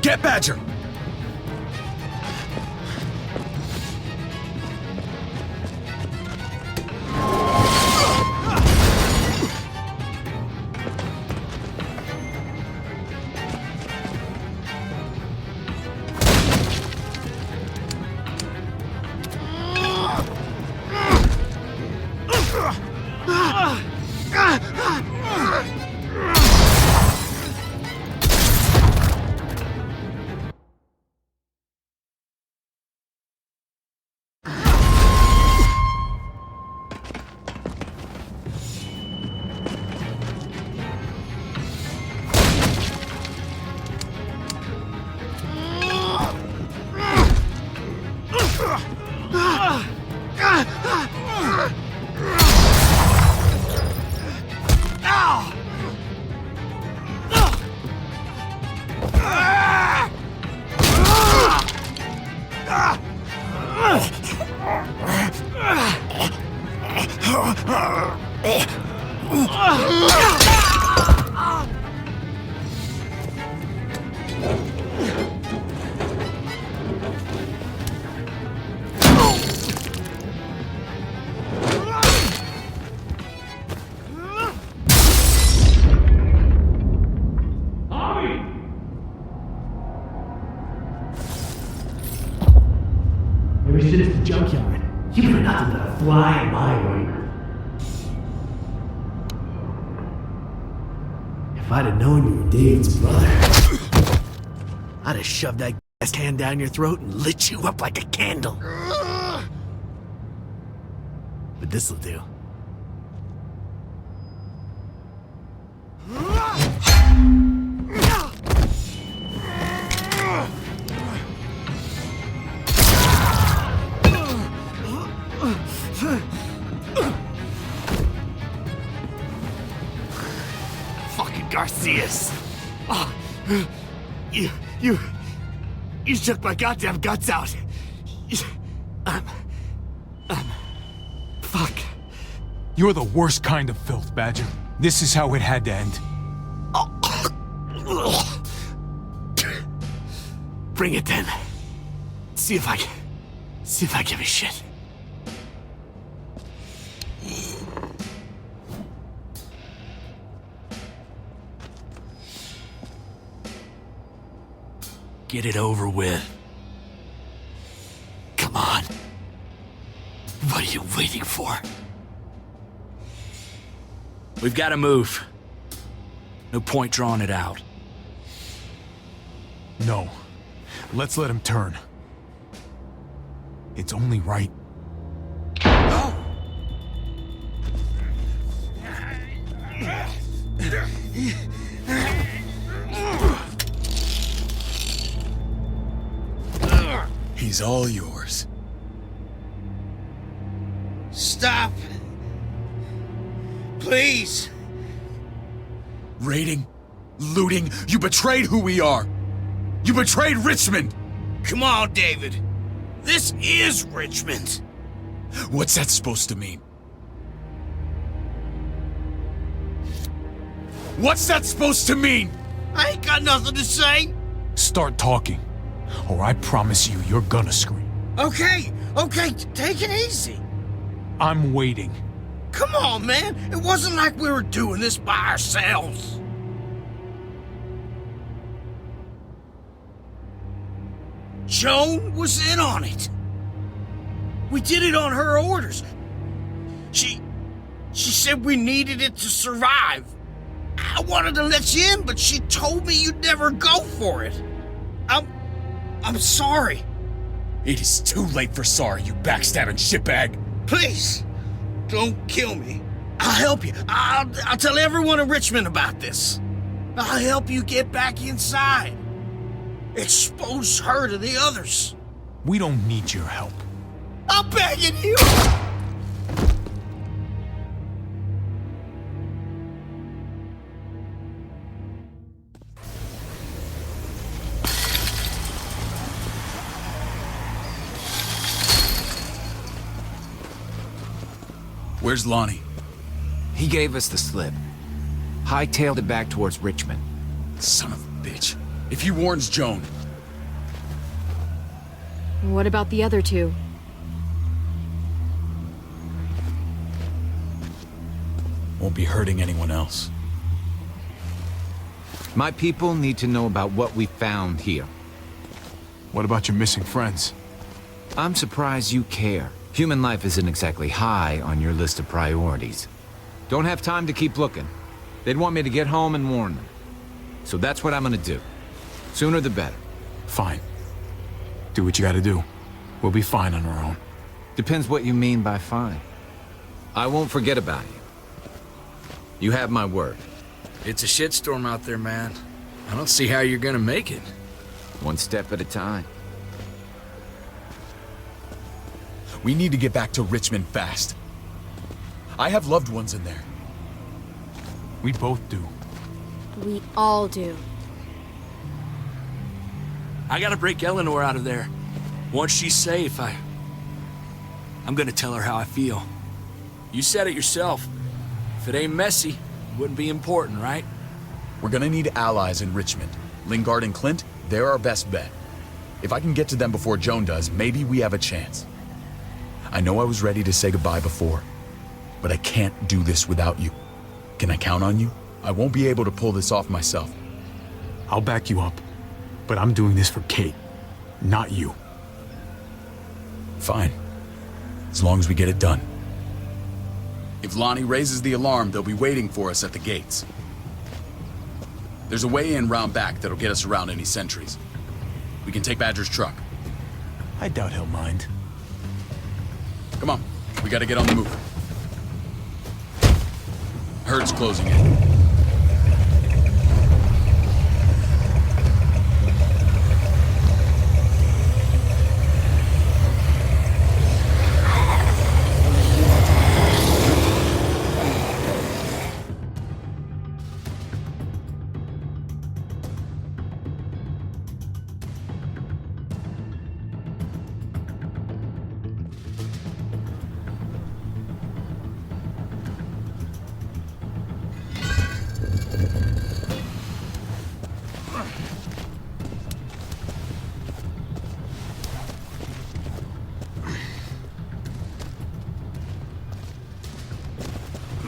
Get Badger! Ever since the junkyard, you've been nothing but a fly in my ointment. If I'd have known you were David's brother, I'd have shoved that gas can down your throat and lit you up like a candle. But this'll do. Fucking Garcias. Oh, you shook my goddamn guts out. Fuck. You're the worst kind of filth, Badger. This is how it had to end. Bring it then. See if I give a shit. Get it over with. Come on. What are you waiting for? We've got to move. No point drawing it out. No. Let's let him turn. It's only right. He's all yours. Stop. Please. Raiding, looting, you betrayed who we are. You betrayed Richmond. Come on, David. This is Richmond. What's that supposed to mean? What's that supposed to mean? I ain't got nothing to say. Start talking, or I promise you, you're gonna scream. Okay, take it easy. I'm waiting. Come on, man. It wasn't like we were doing this by ourselves. Joan was in on it. We did it on her orders. She said we needed it to survive. I wanted to let you in, but she told me you'd never go for it. I'm sorry. It is too late for sorry, you backstabbing shitbag. Please, don't kill me. I'll help you. I'll tell everyone in Richmond about this. I'll help you get back inside. Expose her to the others. We don't need your help. I'm begging you. Where's Lonnie? He gave us the slip. Hightailed it back towards Richmond. Son of a bitch. If he warns Joan... What about the other two? Won't be hurting anyone else. My people need to know about what we found here. What about your missing friends? I'm surprised you care. Human life isn't exactly high on your list of priorities. Don't have time to keep looking. They'd want me to get home and warn them. So that's what I'm gonna do. Sooner the better. Fine. Do what you gotta do. We'll be fine on our own. Depends what you mean by fine. I won't forget about you. You have my word. It's a shitstorm out there, man. I don't see how you're gonna make it. One step at a time. We need to get back to Richmond fast. I have loved ones in there. We both do. We all do. I gotta break Eleanor out of there. Once she's safe, I'm gonna tell her how I feel. You said it yourself. If it ain't messy, it wouldn't be important, right? We're gonna need allies in Richmond. Lingard and Clint, they're our best bet. If I can get to them before Joan does, maybe we have a chance. I know I was ready to say goodbye before, but I can't do this without you. Can I count on you? I won't be able to pull this off myself. I'll back you up, but I'm doing this for Kate, not you. Fine. As long as we get it done. If Lonnie raises the alarm, they'll be waiting for us at the gates. There's a way in round back that'll get us around any sentries. We can take Badger's truck. I doubt he'll mind. Come on, we gotta get on the move. Herd's closing in.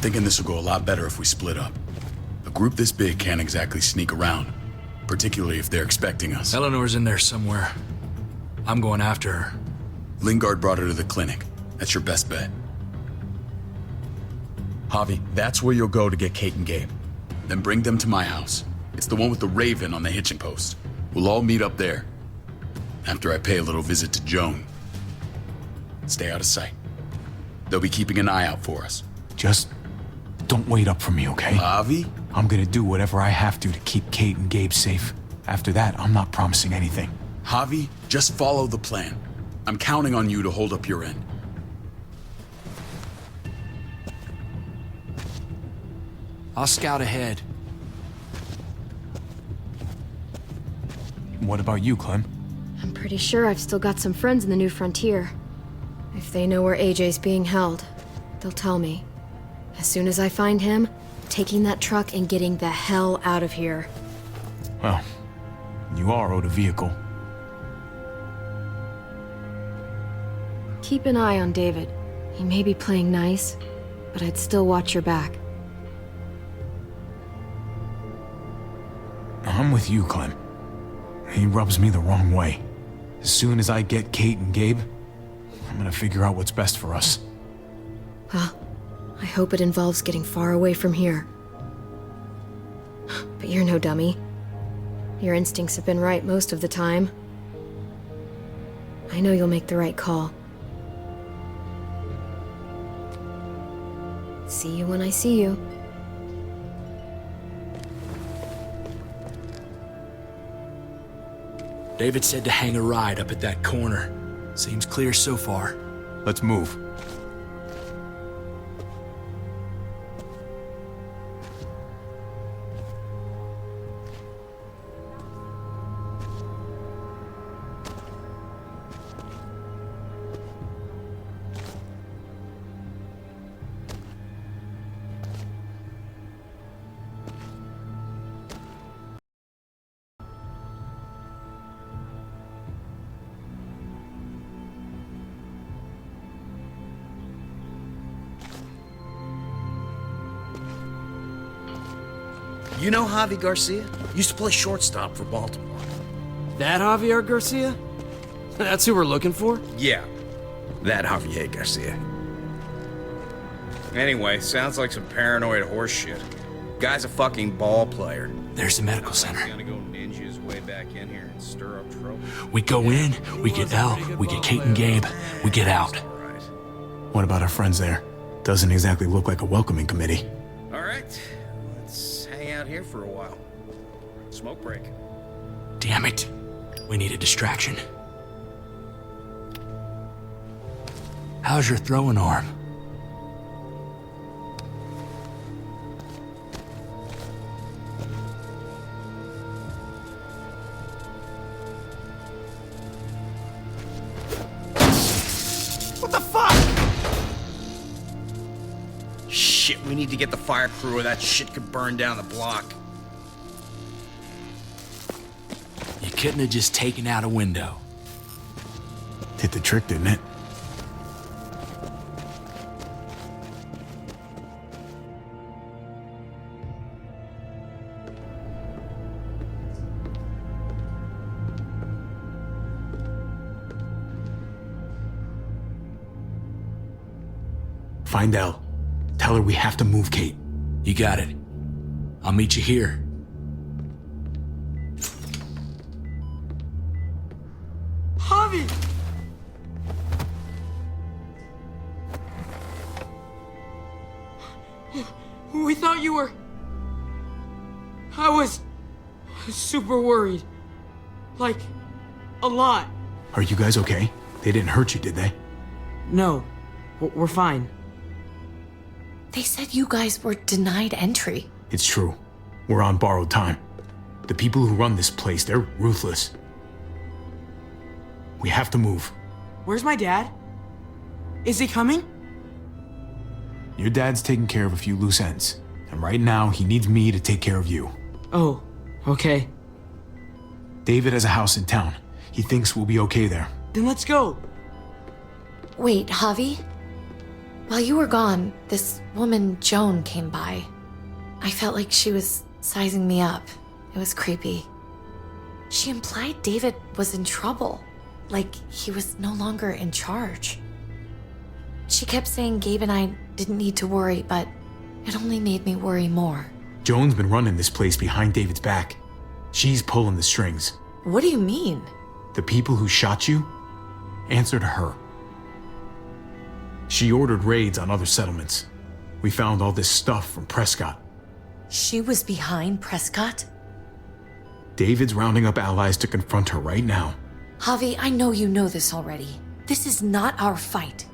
Thinking this will go a lot better if we split up. A group this big can't exactly sneak around, particularly if they're expecting us. Eleanor's in there somewhere. I'm going after her. Lingard brought her to the clinic. That's your best bet. Javi, that's where you'll go to get Kate and Gabe. Then bring them to my house. It's the one with the raven on the hitching post. We'll all meet up there. After I pay a little visit to Joan. Stay out of sight. They'll be keeping an eye out for us. Just don't wait up for me, okay? Javi? I'm gonna do whatever I have to keep Kate and Gabe safe. After that, I'm not promising anything. Javi, just follow the plan. I'm counting on you to hold up your end. I'll scout ahead. What about you, Clem? I'm pretty sure I've still got some friends in the New Frontier. If they know where AJ's being held, they'll tell me. As soon as I find him, taking that truck and getting the hell out of here. Well, you are owed a vehicle. Keep an eye on David. He may be playing nice, but I'd still watch your back. I'm with you, Clem. He rubs me the wrong way. As soon as I get Kate and Gabe, I'm gonna figure out what's best for us. Well, I hope it involves getting far away from here. But you're no dummy. Your instincts have been right most of the time. I know you'll make the right call. See you when I see you. David said to hang a ride up at that corner. Seems clear so far. Let's move. You know Javi Garcia? Used to play shortstop for Baltimore. That Javier Garcia? That's who we're looking for? Yeah, that Javier Garcia. Anyway, sounds like some paranoid horse shit. Guy's a fucking ball player. There's the medical center. He's gonna go ninja his way back in here and stir up trouble. We go in, we get Elle, we get Kate and Gabe, we get out. What about our friends there? Doesn't exactly look like a welcoming committee. All right, let's hang out here for a while. Smoke break. Damn it. We need a distraction. How's your throwing arm? What the fuck? Shit, we need to get the fire crew or that shit could burn down the block. You couldn't have just taken out a window. Did the trick, didn't it? Find Elle. Tell her we have to move Kate. You got it. I'll meet you here. Javi! We thought you were... I was super worried. Like, a lot. Are you guys okay? They didn't hurt you, did they? No, we're fine. They said you guys were denied entry. It's true. We're on borrowed time. The people who run this place, they're ruthless. We have to move. Where's my dad? Is he coming? Your dad's taking care of a few loose ends. And right now, he needs me to take care of you. Oh, okay. David has a house in town. He thinks we'll be okay there. Then let's go. Wait, Javi? While you were gone, this woman, Joan, came by. I felt like she was sizing me up. It was creepy. She implied David was in trouble. Like he was no longer in charge. She kept saying Gabe and I didn't need to worry, but it only made me worry more. Joan's been running this place behind David's back. She's pulling the strings. What do you mean? The people who shot you answer to her. She ordered raids on other settlements. We found all this stuff from Prescott. She was behind Prescott? David's rounding up allies to confront her right now. Javi, I know you know this already. This is not our fight.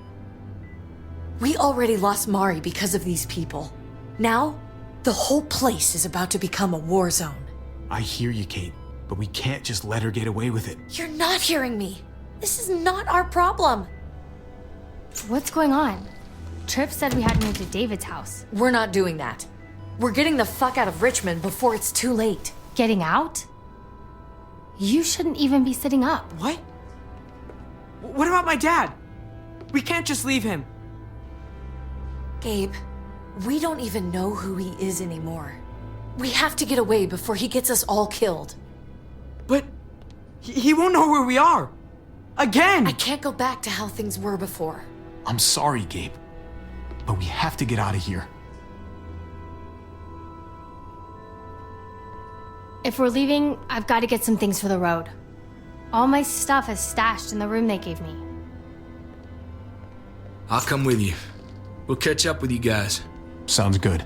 We already lost Mari because of these people. Now, the whole place is about to become a war zone. I hear you, Kate, but we can't just let her get away with it. You're not hearing me. This is not our problem. What's going on? Tripp said we had to move to David's house. We're not doing that. We're getting the fuck out of Richmond before it's too late. Getting out? You shouldn't even be sitting up. What? What about my dad? We can't just leave him. Gabe, we don't even know who he is anymore. We have to get away before he gets us all killed. But he won't know where we are. Again! I can't go back to how things were before. I'm sorry, Gabe, but we have to get out of here. If we're leaving, I've got to get some things for the road. All my stuff is stashed in the room they gave me. I'll come with you. We'll catch up with you guys. Sounds good.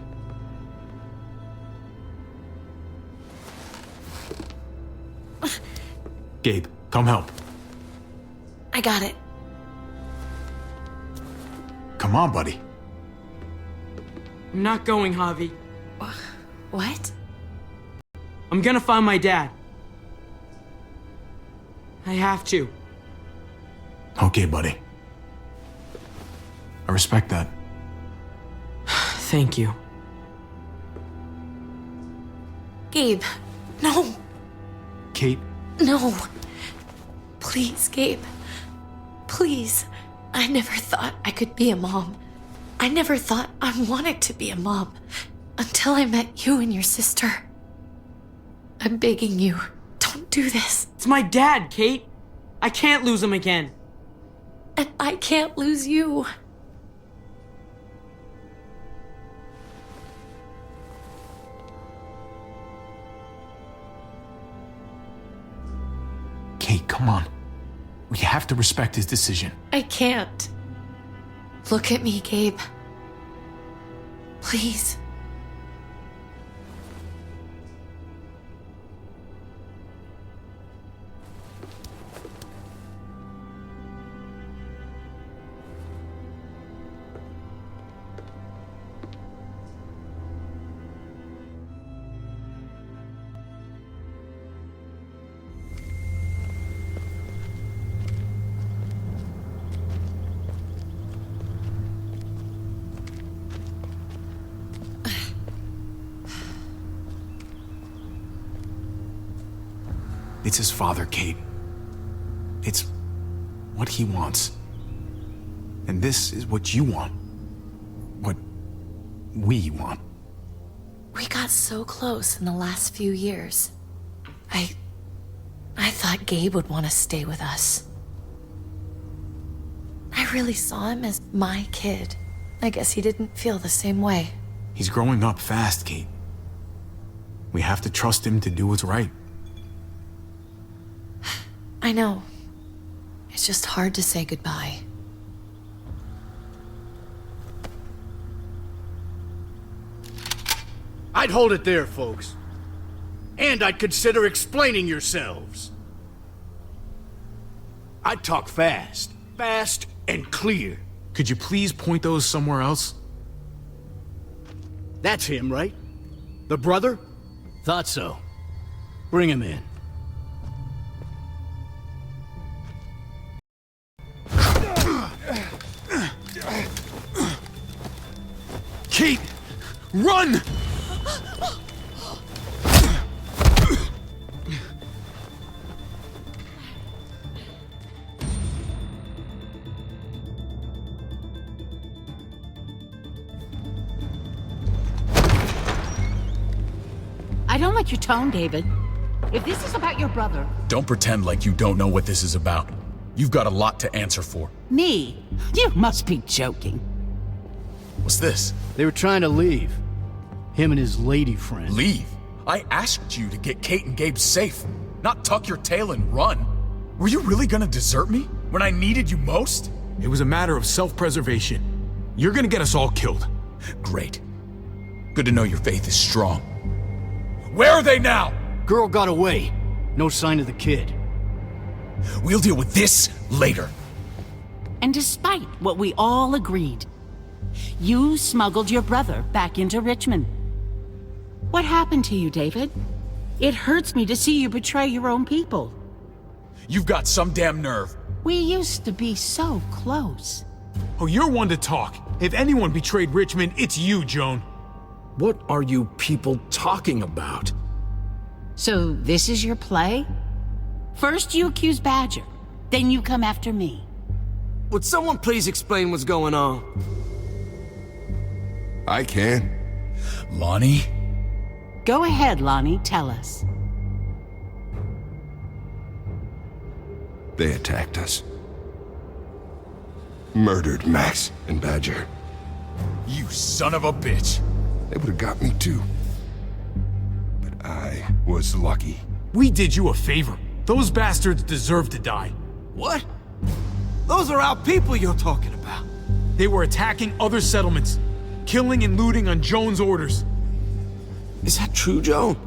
Gabe, come help. I got it. Come on, buddy. I'm not going, Javi. What? I'm gonna find my dad. I have to. Okay, buddy. I respect that. Thank you. Gabe, no. Kate? No. Please, Gabe. Please. I never thought I could be a mom. I never thought I wanted to be a mom until I met you and your sister. I'm begging you, don't do this. It's my dad, Kate. I can't lose him again. And I can't lose you. Kate, come on. We have to respect his decision. I can't. Look at me, Gabe. Please. It's his father, Kate. It's what he wants. And this is what you want. What we want. We got so close in the last few years. I thought Gabe would want to stay with us. I really saw him as my kid, I guess he didn't feel the same way. He's growing up fast, Kate. We have to trust him to do what's right. I know. It's just hard to say goodbye. I'd hold it there, folks. And I'd consider explaining yourselves. I'd talk fast. Fast and clear. Could you please point those somewhere else? That's him, right? The brother? Thought so. Bring him in. Kate! Run! I don't like your tone, David. If this is about your brother... Don't pretend like you don't know what this is about. You've got a lot to answer for. Me? You must be joking. What's this? They were trying to leave. Him and his lady friend. Leave? I asked you to get Kate and Gabe safe, not tuck your tail and run. Were you really gonna desert me when I needed you most? It was a matter of self-preservation. You're gonna get us all killed. Great. Good to know your faith is strong. Where are they now? Girl got away. No sign of the kid. We'll deal with this later. And despite what we all agreed, you smuggled your brother back into Richmond. What happened to you, David? It hurts me to see you betray your own people. You've got some damn nerve. We used to be so close. Oh, you're one to talk. If anyone betrayed Richmond, it's you, Joan. What are you people talking about? So this is your play? First you accuse Badger, then you come after me. Would someone please explain what's going on? I can. Lonnie? Go ahead, Lonnie, tell us. They attacked us. Murdered Max and Badger. You son of a bitch. They would have got me too. But I was lucky. We did you a favor. Those bastards deserve to die. What? Those are our people you're talking about. They were attacking other settlements, killing and looting on Joan's orders. Is that true, Joan?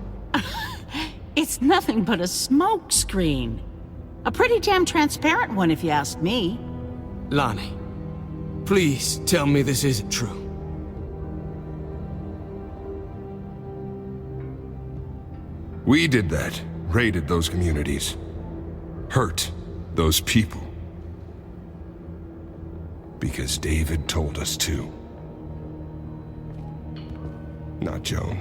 It's nothing but a smoke screen. A pretty damn transparent one, if you ask me. Lonnie, please tell me this isn't true. We did that. Raided those communities. Hurt those people. Because David told us to. Not Joan.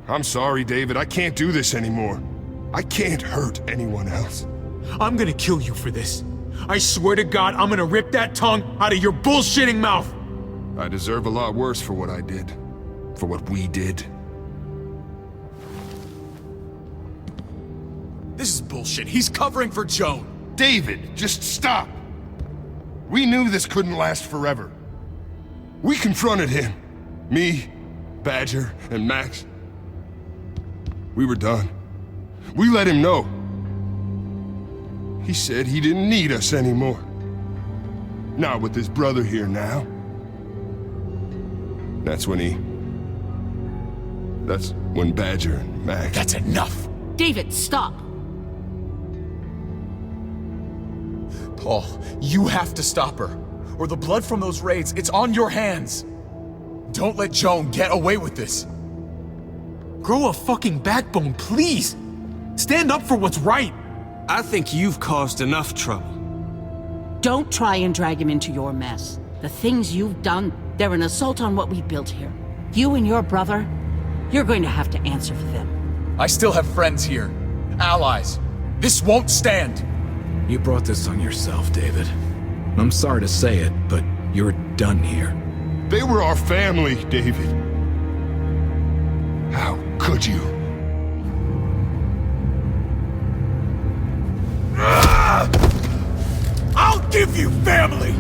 I'm sorry, David. I can't do this anymore. I can't hurt anyone else. I'm gonna kill you for this. I swear to God, I'm gonna rip that tongue out of your bullshitting mouth! I deserve a lot worse for what I did. For what we did. This is bullshit. He's covering for Joan. David, just stop. We knew this couldn't last forever. We confronted him. Me, Badger, and Max. We were done. We let him know. He said he didn't need us anymore. Not with his brother here now. That's when Badger and Max... That's enough! David, stop! Paul, you have to stop her. Or the blood from those raids, it's on your hands. Don't let Joan get away with this. Grow a fucking backbone, please! Stand up for what's right! I think you've caused enough trouble. Don't try and drag him into your mess. The things you've done, they're an assault on what we built here. You and your brother, you're going to have to answer for them. I still have friends here. Allies. This won't stand. You brought this on yourself, David. I'm sorry to say it, but you're done here. They were our family, David. How could you? I'll give you family!